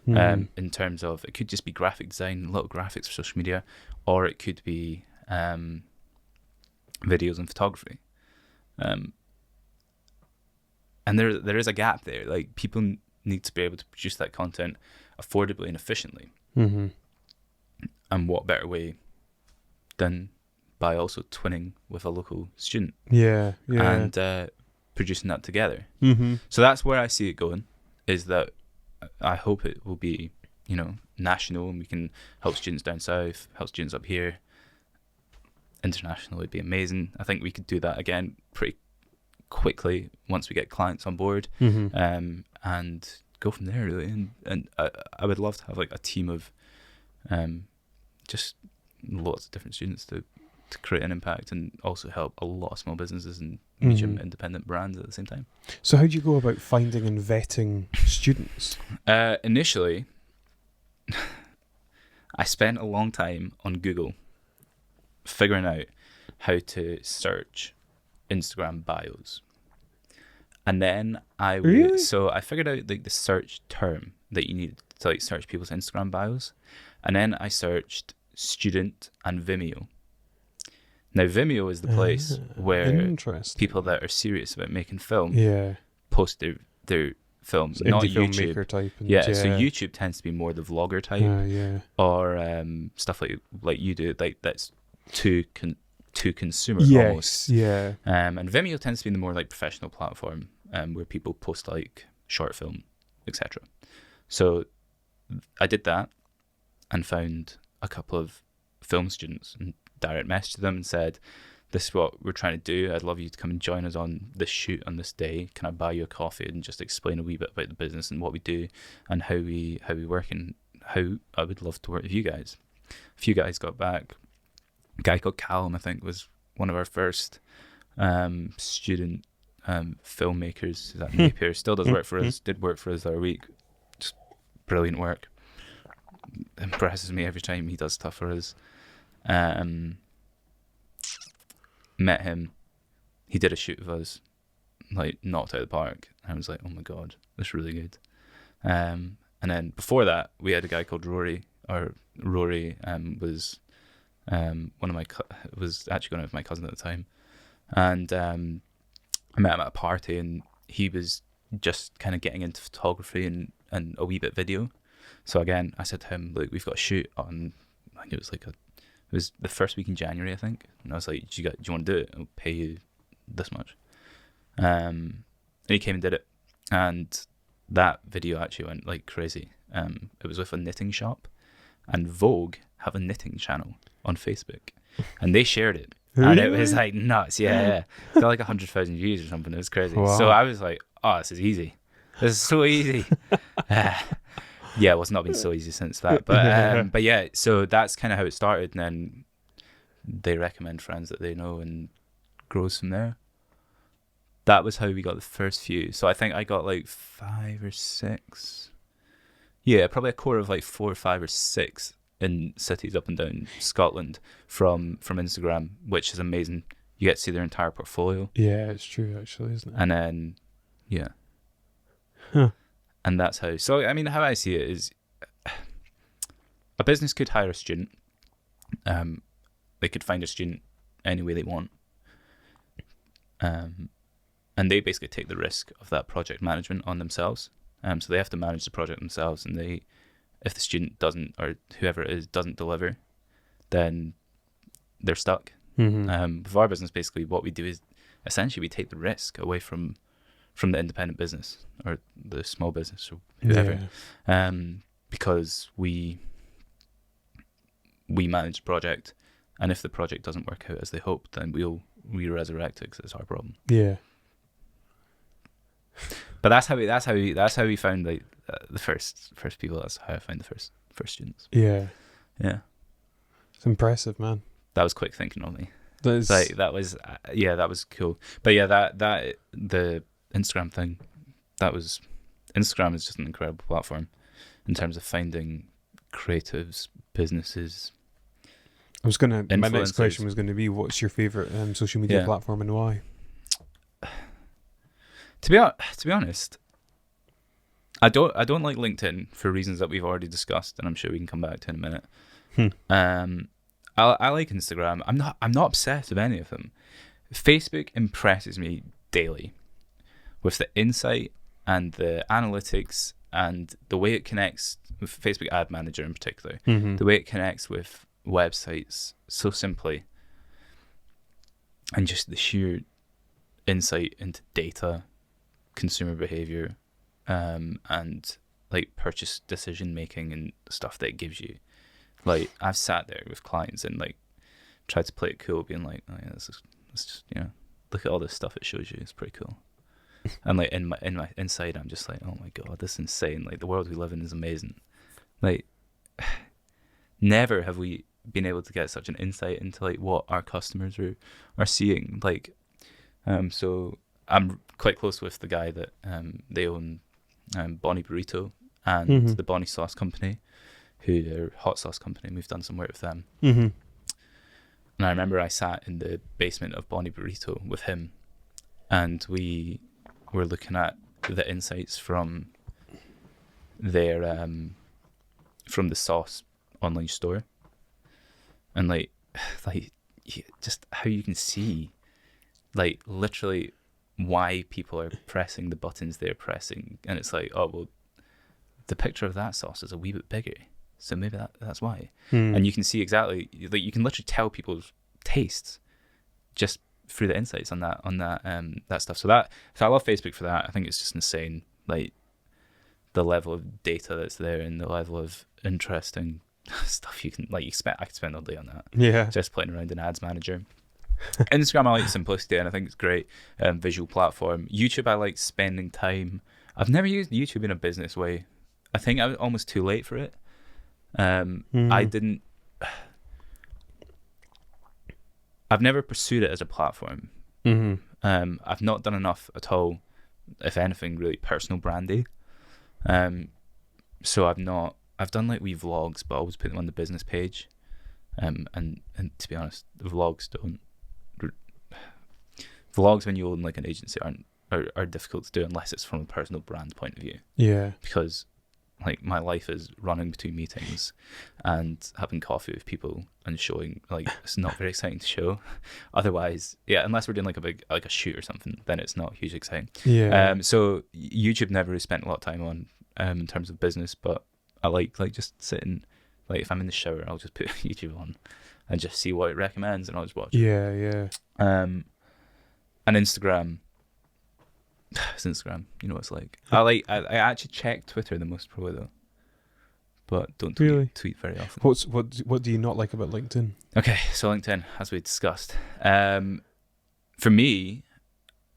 in terms of, it could just be graphic design, little graphics for social media, or it could be videos and photography. And there is a gap there. Like, people need to be able to produce that content affordably and efficiently. And what better way than by also twinning with a local student and producing that together. So that's where I see it going, is that I hope it will be, you know, national, and we can help students down south, help students up here. International would be amazing. I think we could do that again pretty quickly once we get clients on board, and go from there, really. And I would love to have like a team of just lots of different students to to create an impact and also help a lot of small businesses and medium independent brands at the same time. So how do you go about finding and vetting students? Initially, I spent a long time on Google figuring out how to search Instagram bios. And then I figured out like the search term that you need to like search people's Instagram bios. And then I searched student and Vimeo. Now Vimeo is the place where people that are serious about making film post their films, not YouTube. Type so YouTube tends to be more the vlogger type, or stuff like you do, like that's too consumer almost. Yeah. And Vimeo tends to be the more like professional platform, where people post like short film, etc. So I did that and found a couple of film students and direct messaged them and said, this is what we're trying to do. I'd love you to come and join us on this shoot on this day. Can I buy you a coffee and just explain a wee bit about the business and what we do and how we work and how I would love to work with you guys. A few guys got back. A guy called Callum, I think, was one of our first student filmmakers. He's at Napier. Still does work for us. Did work for us the other week. Just brilliant work. Impresses me every time he does stuff for us. Met him. He did a shoot with us, like knocked out of the park. I was like, oh my god, that's really good. And then before that, we had a guy called Rory. Rory was one of my was actually going out with my cousin at the time, and I met him at a party, and he was just kind of getting into photography and a wee bit video. So again, I said to him, look, we've got a shoot on. I think it was the first week in January, I think, and I was like, do you want to do it? I'll pay you this much. And he came and did it, and that video actually went like crazy. It was with a knitting shop, and Vogue have a knitting channel on Facebook, and they shared it, and it was like nuts. It got like 100,000 views or something. It was crazy. Wow. So I was like, oh, this is easy. This is so easy. Well, it's not been so easy since that, but yeah, so that's kind of how it started, and then they recommend friends that they know and grows from there. That was how we got the first few. So I think I got like 5 or 6. Yeah, probably a core of like 4 or 5 or 6 in cities up and down Scotland from Instagram, which is amazing. You get to see their entire portfolio. Yeah, it's true actually, isn't it? And then, yeah. Huh. And that's how. So, I mean, how I see it is a business could hire a student. They could find a student any way they want. And they basically take the risk of that project management on themselves. So they have to manage the project themselves. And if the student doesn't, or whoever it is, doesn't deliver, then they're stuck. With our business, basically, what we do is essentially we take the risk away from the independent business or the small business or whoever, because we manage the project, and if the project doesn't work out as they hoped, then we'll re-resurrect it because it's our problem. Yeah. But that's how we found like the first people. That's how I found the first students. Yeah. Yeah. It's impressive, man. That was quick thinking of me. That was cool. But yeah, that the Instagram thing, Instagram is just an incredible platform in terms of finding creatives, businesses. My next question was going to be, what's your favorite social media platform and why? To be honest, I don't like LinkedIn for reasons that we've already discussed, and I'm sure we can come back to in a minute. I like Instagram. I'm not obsessed with any of them. Facebook impresses me daily with the insight and the analytics and the way it connects with Facebook Ad Manager in particular, the way it connects with websites so simply, and just the sheer insight into data, consumer behavior, and like purchase decision making and stuff that it gives you. Like, I've sat there with clients and like tried to play it cool, being like, oh yeah, this is just, look at all this stuff it shows you. It's pretty cool. And like in my inside, I'm just like, oh my god, this is insane. Like, the world we live in is amazing. Like, never have we being able to get such an insight into like what our customers are seeing. Like, so I'm quite close with the guy that they own Bonnie Burrito and the Bonnie Sauce Company, who are hot sauce company. And we've done some work with them. Mm-hmm. And I remember I sat in the basement of Bonnie Burrito with him, and we were looking at the insights from their from the sauce online store, and like just how you can see like literally why people are pressing the buttons they're pressing, and it's like, oh well, the picture of that sauce is a wee bit bigger, so maybe that's why. And you can see exactly, like you can literally tell people's tastes just through the insights on that that stuff. So I love Facebook for that. I think it's just insane, like the level of data that's there and the level of interesting stuff you can, like, I could spend all day on that. Yeah. Just playing around in Ads Manager. Instagram, I like the simplicity, and I think it's great visual platform. YouTube, I like spending time. I've never used YouTube in a business way. I think I was almost too late for it. I've never pursued it as a platform. I've not done enough at all, if anything, really personal brandy. So I've done like wee vlogs, but I always put them on the business page. And to be honest, the vlogs when you own like an agency are difficult to do unless it's from a personal brand point of view. Yeah. Because like my life is running between meetings and having coffee with people and showing, like, it's not very exciting to show. Otherwise, yeah, unless we're doing like a shoot or something, then it's not hugely exciting. Yeah. So YouTube never really spent a lot of time on in terms of business, but I like just sitting, like if I'm in the shower, I'll just put YouTube on and just see what it recommends, and I'll just watch it. Yeah. And Instagram. It's Instagram, you know what it's like. I actually check Twitter the most probably though, but don't tweet very often. What do you not like about LinkedIn? Okay, so LinkedIn, as we discussed, for me,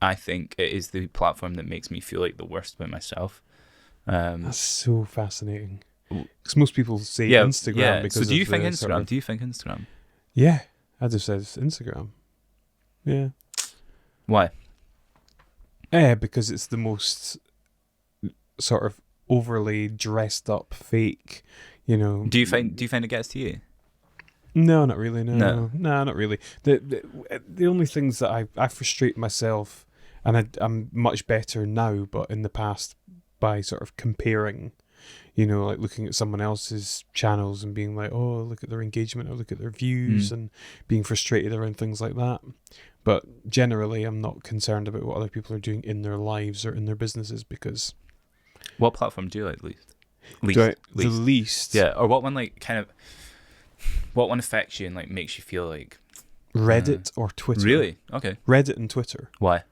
I think it is the platform that makes me feel like the worst about myself. That's so fascinating, because most people say Instagram. Yeah. Because so do you think Instagram? Sort of... Do you think Instagram? Yeah, I just said Instagram. Yeah. Why? Because it's the most sort of overly dressed up fake, you know. Do you find it gets to you? No, not really. No, not really. The only things that I frustrate myself, and I'm much better now, but in the past, by sort of comparing, you know, like looking at someone else's channels and being like, oh, look at their engagement or look at their views, and being frustrated around things like that. But generally, I'm not concerned about what other people are doing in their lives or in their businesses, because... What platform do you like least? The least? Yeah, or what one, like, kind of... What one affects you and, like, makes you feel like... Reddit or Twitter. Really? Okay. Reddit and Twitter. Why?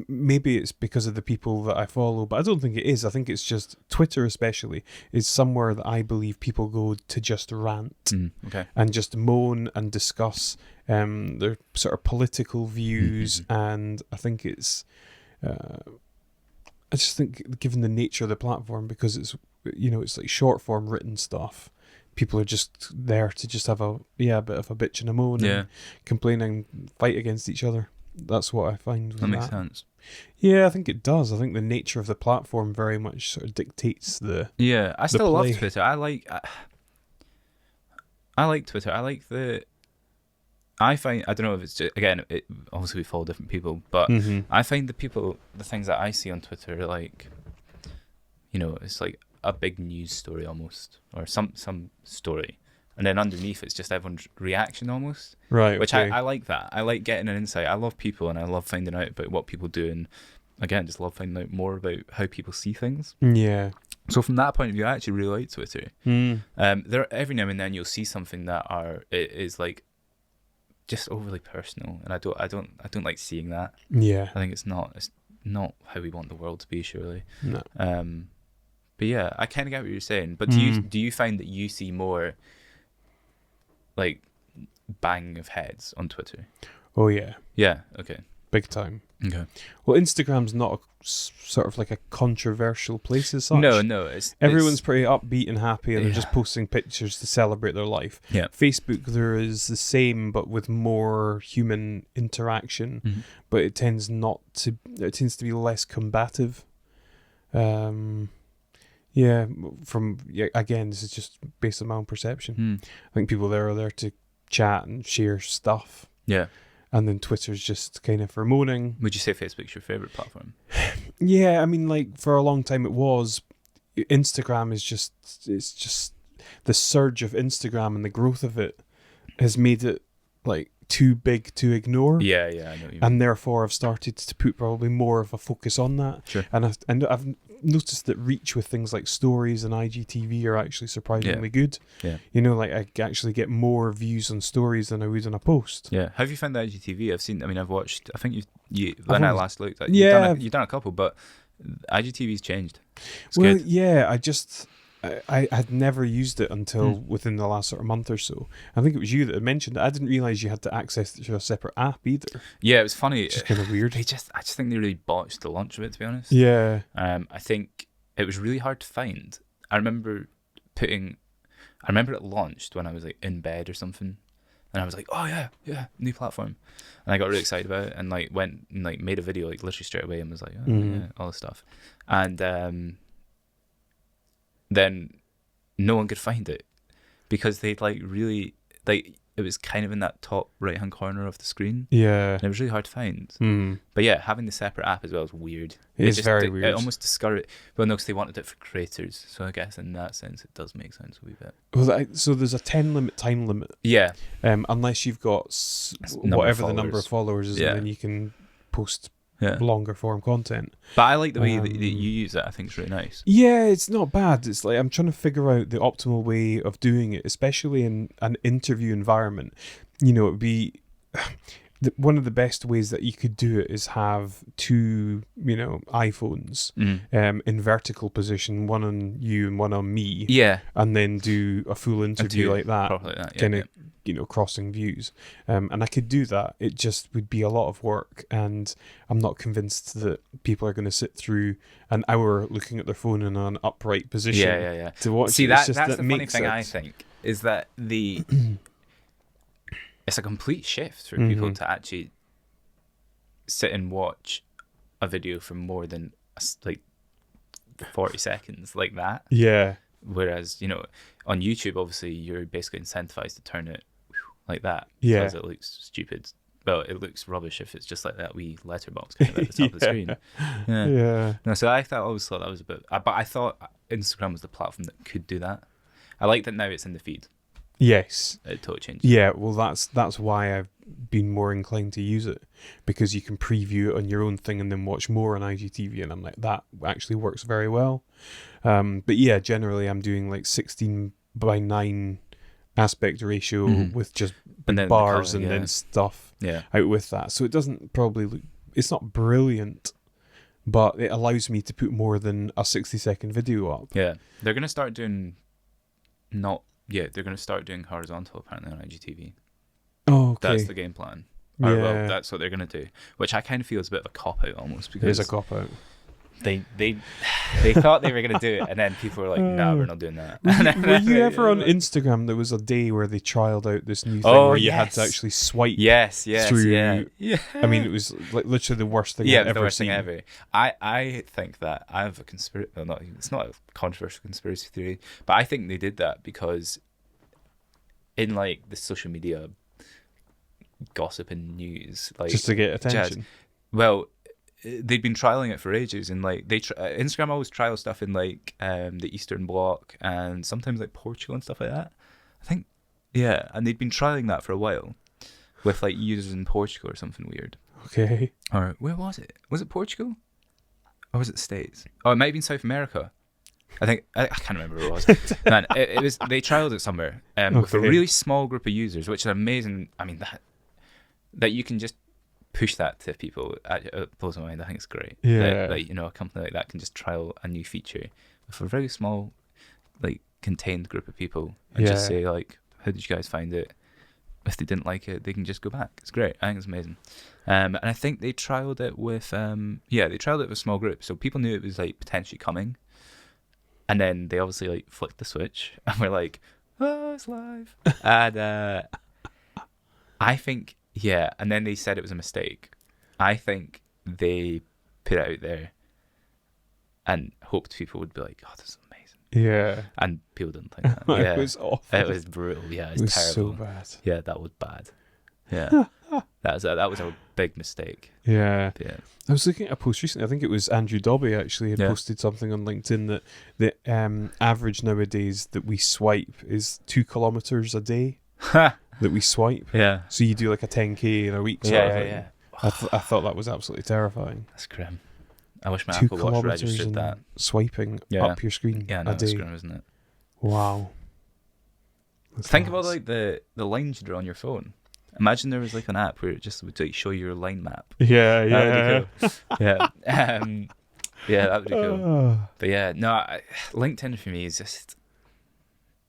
Maybe it's because of the people that I follow, but I don't think it is. I think it's just Twitter, especially, is somewhere that I believe people go to just rant and just moan and discuss their sort of political views. And I think it's, I just think, given the nature of the platform, because it's, you know, it's like short form written stuff, people are just there to just have a bit of a bitch and a moan and complain and fight against each other. That's what I find with that. Makes sense. Yeah, I think it does. I think the nature of the platform very much sort of dictates the... Yeah, I still love Twitter. I like Twitter. I find, I don't know if it's just, again, obviously we follow different people, but I find the things that I see on Twitter are like, you know, it's like a big news story almost, or some story. And then underneath, it's just everyone's reaction almost. Right. Which okay. I like that. I like getting an insight. I love people, and I love finding out about what people do. And again, just love finding out more about how people see things. Yeah. So from that point of view, I actually really like Twitter. There, every now and then you'll see something that is like just overly personal, and I don't like seeing that. Yeah. I think it's not how we want the world to be, surely. No. But yeah, I kind of get what you're saying. But do you find that you see more like banging of heads on Twitter? Oh yeah. Yeah. Okay. big time. Okay. Well, Instagram's not sort of like a controversial place as such. No. Everyone's pretty upbeat and happy, and they're Yeah. just posting pictures to celebrate their life. Yeah. Facebook, there is the same, but with more human interaction. Mm-hmm. But it tends to be less combative. Again, this is just based on my own perception. I think people there are there to chat and share stuff. Yeah. And then Twitter's just kind of for moaning. Would you say Facebook's your favourite platform? Yeah, I mean, like, for a long time it was. Instagram is just the surge of Instagram and the growth of it has made it like too big to ignore. Yeah, I know what you mean. And therefore I've started to put probably more of a focus on that. Sure. And I've noticed that reach with things like stories and IGTV are actually surprisingly good. Yeah. You know, like I actually get more views on stories than I would on a post. Yeah. Have you found the IGTV? I've watched, I think I last looked at you've done a couple, but IGTV's changed. It's good. Yeah, I had never used it until within the last sort of month or so. I think it was you that had mentioned it. I didn't realise you had to access it through a separate app either. Yeah, it was funny. It's just kind of weird. I just think they really botched the launch of it, to be honest. Yeah. I think it was really hard to find. I remember it launched when I was like in bed or something, and I was like, oh yeah, new platform, and I got really excited about it, and like went and like made a video like literally straight away, and was like, yeah, all this stuff, and then no one could find it because they'd like really like it was kind of in that top right hand corner of the screen. Yeah. And it was really hard to find. But yeah, having the separate app as well is weird. It's very weird. It almost discouraged. Well, no, because they wanted it for creators. So I guess in that sense, it does make sense a wee bit. Well, so there's a time limit. Yeah. Unless you've got whatever the number of followers is, Yeah. and then you can post Yeah. longer form content. But I like the way that you use it. I think it's really nice. Yeah, it's not bad. It's like I'm trying to figure out the optimal way of doing it, especially in an interview environment. You know, it'd be one of the best ways that you could do it is have two, iPhones in vertical position, one on you and one on me. Yeah. And then do a full interview like that, Probably like that. Yeah, kind of, crossing views. And I could do that. It just would be a lot of work, and I'm not convinced that people are going to sit through an hour looking at their phone in an upright position. Yeah. To watch. See, it. that's the funny thing. I think is that it's a complete shift for people to actually sit and watch a video for more than like 40 seconds like that. Yeah. Whereas, on YouTube, obviously, you're basically incentivized to turn it like that. Yeah. Because it looks stupid. Well, it looks rubbish if it's just like that wee letterbox kind of at the top of the screen. Yeah. No, so I always thought that was a bit... But I thought Instagram was the platform that could do that. I like that now it's in the feed. Yes. It totally changed. Yeah, well, that's why I've been more inclined to use it, because you can preview it on your own thing and then watch more on IGTV, and I'm like, that actually works very well. But yeah, generally I'm doing like 16:9 aspect ratio with just bars and then stuff out with that. So it doesn't probably look, it's not brilliant, but it allows me to put more than a 60-second video up. Yeah, they're going to start doing they're going to start doing horizontal apparently on IGTV. Oh, okay. That's the game plan. Or, well, that's what they're going to do, which I kind of feel is a bit of a cop-out almost. Because it is a cop-out. They thought they were going to do it, and then people were like, no, we're not doing that. Were you ever on Instagram? There was a day where they trialed out this new thing where you had to actually swipe through. Yeah. I mean, it was like literally the worst thing I've ever seen. The worst thing ever. I think that I have a conspiracy... Well, it's not a controversial conspiracy theory, but I think they did that because in like the social media gossip and news, like just to get attention. They'd been trialing it for ages, and like Instagram always trial stuff in like the Eastern Bloc and sometimes like Portugal and stuff like that. I think, and they'd been trialing that for a while with like users in Portugal or something weird. Okay. Or where was it? Was it Portugal? Or was it the States? Oh, it might have been South America. I think I can't remember where it was. Man, it was. They trialed it somewhere with a really small group of users, which is amazing. I mean that you can just push that to people. It blows my mind. I think it's great. Yeah. That, a company like that can just trial a new feature with a very small, like contained group of people and just say like, how did you guys find it? if they didn't like it, they can just go back. It's great. I think it's amazing. And I think they trialed it with a small group, so people knew it was like potentially coming. And then they obviously like flicked the switch, and we're like, "Oh, it's live!" And I think, yeah. And then they said it was a mistake. I think they put it out there and hoped people would be like, "Oh, this is amazing." Yeah. And people didn't think that. Yeah. It was awful. It was brutal. Yeah, it was so terrible. bad. Yeah, that was bad. Yeah, that was a big mistake. Yeah. Yeah. I was looking at a post recently. I think it was Andrew Dobby actually had posted something on LinkedIn that the average nowadays that we swipe is 2 kilometers a day that we swipe. Yeah. So you do like a 10k in a week. Sort of thing. Yeah. I thought that was absolutely terrifying. That's grim. I wish my 2 Apple Watch kilometers registered that. swiping up your screen. Yeah, no, a day. that's grim, isn't it? Wow. Think about like the lines you draw on your phone. Imagine there was like an app where it just would like show your line map. Yeah. That would be cool. Yeah. Yeah, that would be cool. But yeah, no, LinkedIn for me is just.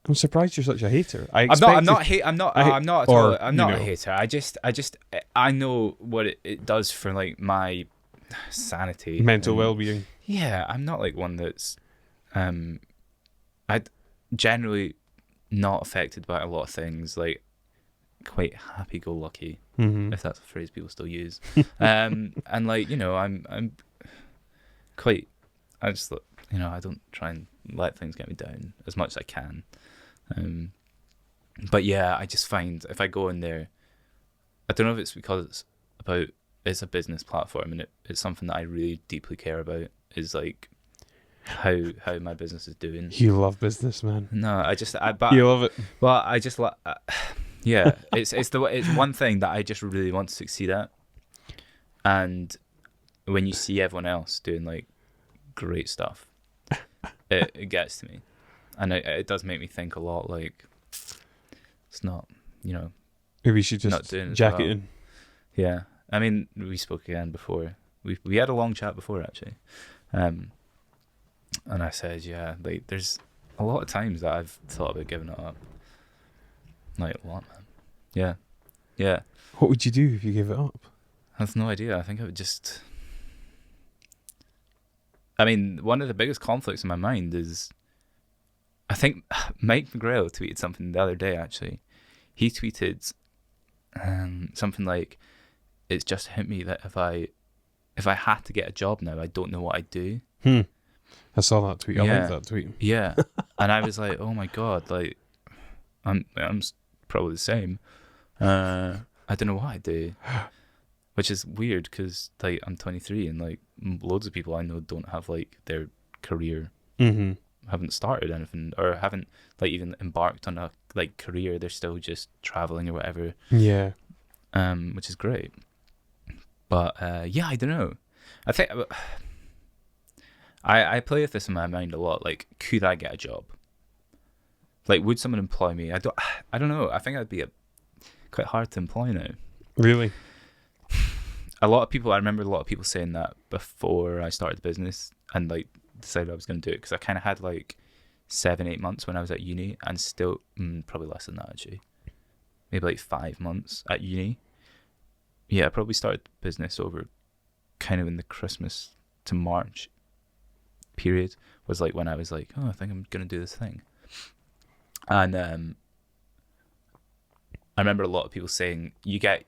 I'm surprised you're such a hater. I'm not a hater. I know what it does for like my sanity, mental well-being. Yeah, I'm not like one that's I generally not affected by a lot of things, like quite happy-go-lucky, if that's a phrase people still use. And like, you know, I'm quite, I just, you know, I don't try and let things get me down as much as I can. But yeah, I just find if I go in there, I don't know if it's because it's a business platform and it's something that I really deeply care about, is like how my business is doing. You love business, man. No, you love it. Well, I just yeah, it's one thing that I just really want to succeed at. And when you see everyone else doing like great stuff, it gets to me, and it does make me think a lot. Like, it's not, you know, maybe you should just jack it in. Yeah, I mean, we spoke again before. We had a long chat before actually, and I said, yeah, like there's a lot of times that I've thought about giving it up. Like, what, man? Yeah. What would you do if you gave it up? I have no idea. I think I would just. I mean, one of the biggest conflicts in my mind is, I think Mike McGrail tweeted something the other day, actually. He tweeted something like, it's just hit me that if I had to get a job now, I don't know what I'd do. I saw that tweet. I like that tweet. Yeah. And I was like, oh my God, like, I'm probably the same. I don't know what I'd do. Which is weird because like I'm 23 and like loads of people I know don't have like their career, haven't started anything or haven't like even embarked on a like career. They're still just traveling or whatever. Yeah. Which is great. But yeah, I don't know. I think I play with this in my mind a lot. Like, could I get a job? Like, would someone employ me? I don't know. I think I'd be quite hard to employ now. Really? I remember a lot of people saying that before I started the business and like decided I was going to do it, because I kind of had like 7-8 months when I was at uni, and still probably less than that actually, maybe like 5 months at uni. Yeah, I probably started the business over kind of in the Christmas to March period was like when I was like, oh, I think I'm going to do this thing. And I remember a lot of people saying you get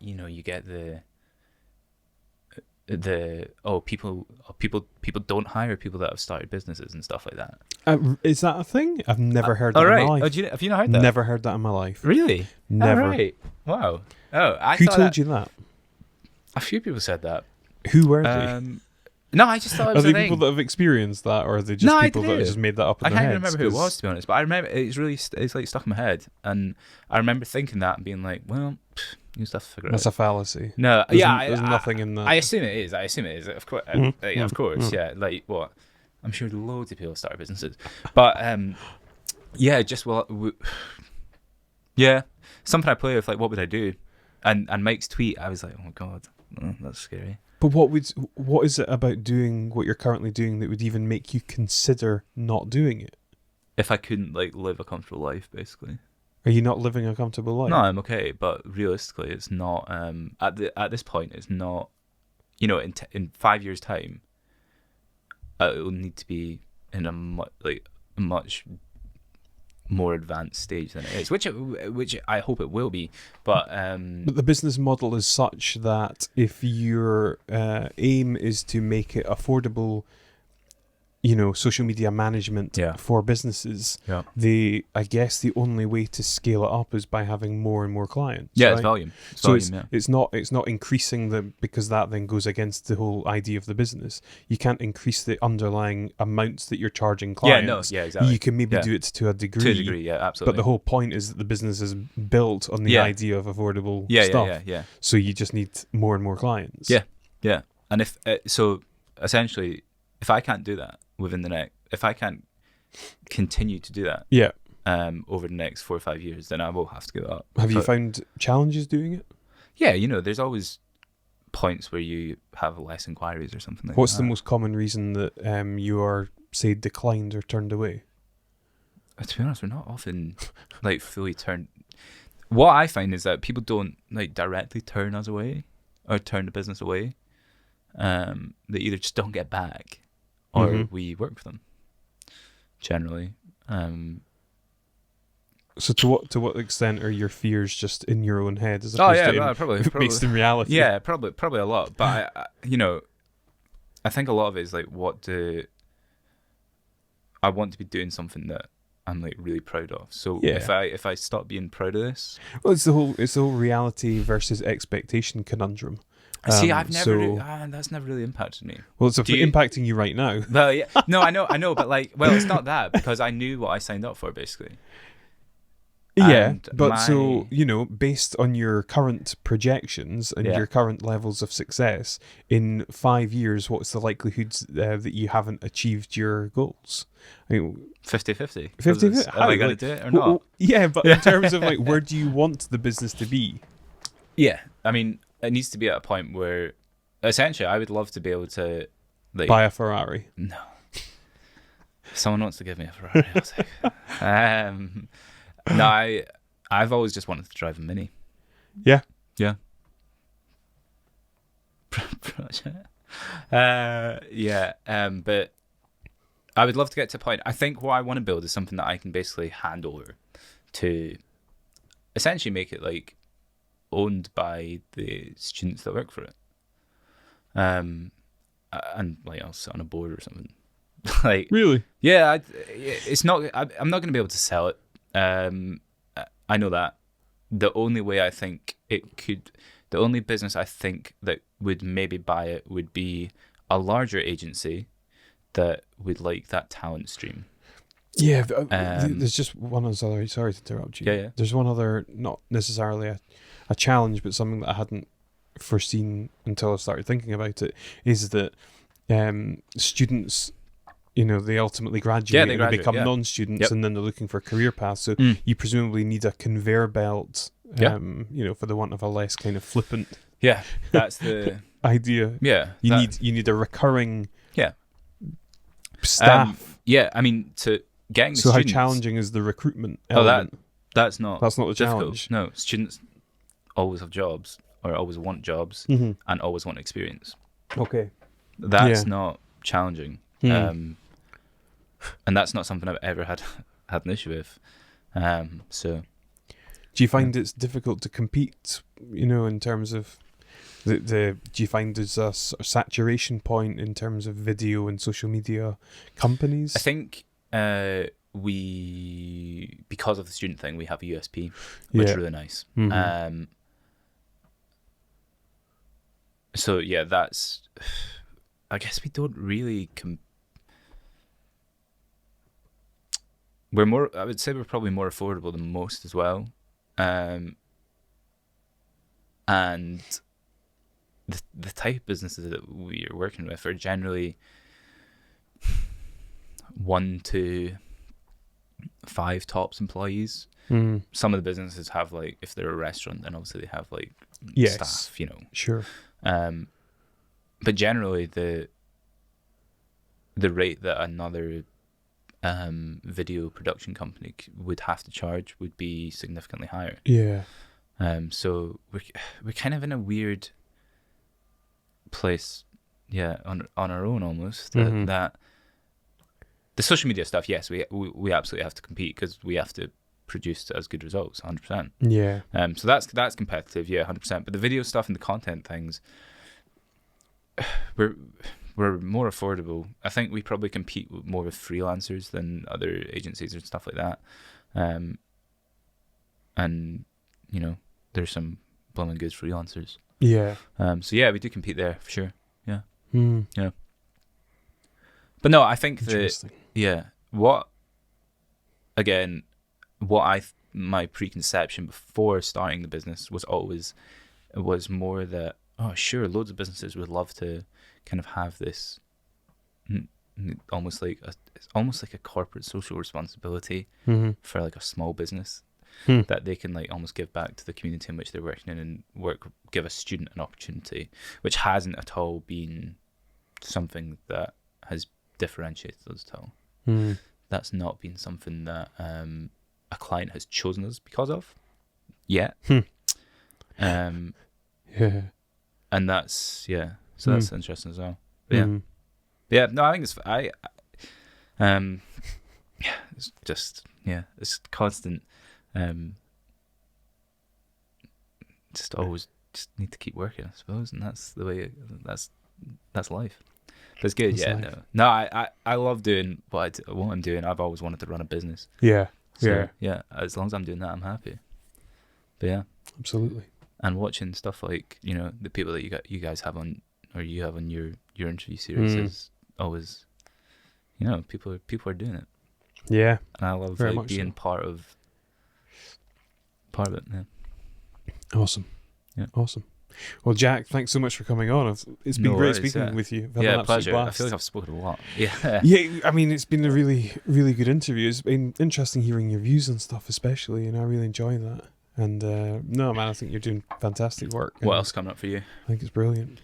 people don't hire people that have started businesses and stuff like that. Is that a thing? I've never heard that in my life. Have you not heard that? Never heard that in my life. Really? Never. All right. Wow. Who told you that? A few people said that. Who were they? No, I just thought it was Are they people that have experienced that, or are they just people that have just made that up in their heads? I can't remember who it was, to be honest, but I remember it's like stuck in my head, and I remember thinking that and being like, well, you just have to figure it out. That's a fallacy. No, there's nothing in that. I assume it is. Of course, of course, yeah. Like what? I'm sure loads of people started businesses, but yeah, just yeah, something I play with, like, what would I do? And Mike's tweet, I was like, oh my God, that's scary. But what is it about doing what you're currently doing that would even make you consider not doing it? If I couldn't like live a comfortable life, basically. Are you not living a comfortable life? No, I'm okay, but realistically, it's not. At this point, it's not. You know, in 5 years' time, it will need to be in a much more advanced stage than it is, which I hope it will be. But the business model is such that if your aim is to make it affordable, social media management for businesses, I guess the only way to scale it up is by having more and more clients. Yeah, right? it's volume. It's not increasing because that then goes against the whole idea of the business. You can't increase the underlying amounts that you're charging clients. Exactly. You can maybe do it to a degree. To a degree, yeah, absolutely. But the whole point is that the business is built on the idea of affordable stuff. Yeah. So you just need more and more clients. Yeah. And if essentially, if I can't do that if I can't continue to do that, over the next 4 or 5 years, then I will have to give it up. Have you found challenges doing it? Yeah, there's always points where you have less inquiries or something like that. What's the most common reason that you are, say, declined or turned away? To be honest, we're not often fully turned. What I find is that people don't directly turn us away or turn the business away. They either just don't get back, or we work for them. Generally. So to what extent are your fears just in your own head as opposed to probably based in reality? Yeah, probably a lot. But I think a lot of it is I want to be doing something that I'm really proud of. So if I stop being proud of this, well, it's the whole reality versus expectation conundrum. See, I've never. That's never really impacted me. Well, it's impacting you right now. Well, yeah, no, I know, but it's not that, because I knew what I signed up for, basically. Yeah, but based on your current projections and your current levels of success, in 5 years, what's the likelihood that you haven't achieved your goals? I mean, 50-50. 50-50? Am I going to do it or not? Well, yeah, but in terms of where do you want the business to be? Yeah, I mean, it needs to be at a point where, essentially, I would love to be able to buy a Ferrari. No. If someone wants to give me a Ferrari, I'll take it. No, I've always just wanted to drive a Mini. Yeah. Yeah. But I would love to get to a point. I think what I want to build is something that I can basically hand over to essentially make it owned by the students that work for it. And I'll sit on a board or something. Really? Yeah, it's not. I'm not going to be able to sell it. I know that. The only way I think the only business I think that would maybe buy it would be a larger agency that would like that talent stream. Yeah, there's just one other. Sorry to interrupt you. Yeah. There's one other, not necessarily a challenge, but something that I hadn't foreseen until I started thinking about it, is that students, they ultimately graduate and they become non-students, and then they're looking for career paths. So you presumably need a conveyor belt, for the want of a less kind of flippant. Yeah, that's the idea. Yeah, you need a recurring staff. I mean, to getting the so students. How challenging is the recruitment element? That's not the difficult. challenge. No, students always have jobs, or always want jobs, and always want experience. Okay, that's not challenging. And that's not something I've ever had an issue with. So, do you find it's difficult to compete? In terms of do you find there's a saturation point in terms of video and social media companies? I think because of the student thing, we have a USP, which is really nice. So yeah, that's. I guess we don't really. We're more. I would say we're probably more affordable than most as well, and the type of businesses that we are working with are generally 1 to 5 tops employees. Some of the businesses have if they're a restaurant, then obviously they have staff. Sure. But generally the rate that another video production company would have to charge would be significantly higher. Yeah. So we're kind of in a weird place, on our own almost. That the social media stuff, yes, we absolutely have to compete because we have to produce as good results, 100%. Yeah. So that's competitive, 100%. But the video stuff and the content things, we're more affordable. I think we probably compete more with freelancers than other agencies and stuff like that. And there's some blooming good freelancers. Yeah. So we do compete there for sure. Yeah. Mm. Yeah. But no, I think that my preconception before starting the business was more that, oh sure, loads of businesses would love to kind of have this almost like a corporate social responsibility for like a small business that they can like almost give back to the community in which they're working in and give a student an opportunity, which hasn't at all been something that has differentiated us at all. That's not been something that a client has chosen us because of yet. And that's so that's interesting as well. But no, I think it's just it's constant. Just always just need to keep working, I suppose, and that's the way. That's life. But it's good. That's life. No. I love doing what I'm doing. I've always wanted to run a business. Yeah. So, as long as I'm doing that, I'm happy. But absolutely. And watching stuff like the people that you guys have on, or you have on your interview series is always, people are doing it. Yeah. And I love like being part of it. Yeah. Awesome. Yeah. Awesome. Well, Jack, thanks so much for coming on. It's been great speaking with you. Pleasure. Blast. I feel like I've spoken a lot. Yeah. Yeah, I mean, it's been a really, really good interview. It's been interesting hearing your views and stuff, especially, and I really enjoy that. And no, man, I think you're doing fantastic work. What else coming up for you? I think it's brilliant.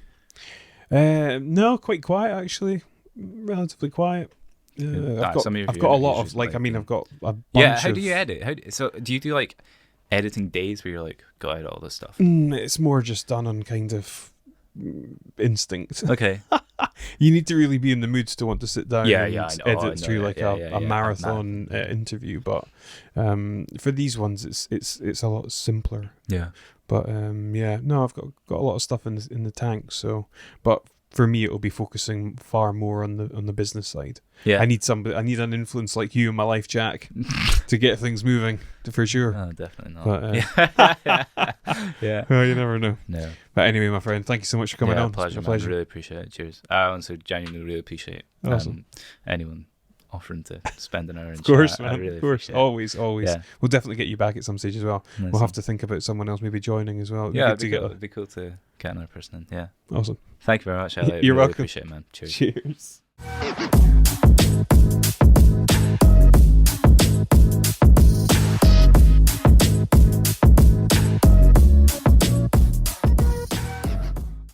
No, quite quiet actually. Relatively quiet. I've got a lot of like. I mean, I've got a bunch How do you edit? So do you do like editing days where you're like, go edit all this stuff? It's more just done on kind of instinct. Okay. You need to really be in the mood to want to sit down and edit through a marathon interview. But for these ones, it's a lot simpler. Yeah. But no, I've got a lot of stuff in the tank. So, but for me, it'll be focusing far more on the business side. Yeah. I need an influence like you in my life, Jack, to get things moving, for sure. Oh, definitely not. But, yeah. Well, you never know. No. But anyway, my friend, thank you so much for coming on. Pleasure, man. I really appreciate it. Cheers. I also genuinely really appreciate anyone offering to spend an hour in Of course, chat. man. I really of course. Always. Yeah. We'll definitely get you back at some stage as well. Nice. We'll have to think about someone else maybe joining as well. It'd be cool to get another person in. Yeah. Awesome. Thank you very much, Elliot. You're really welcome. Appreciate it, man. Cheers. Cheers.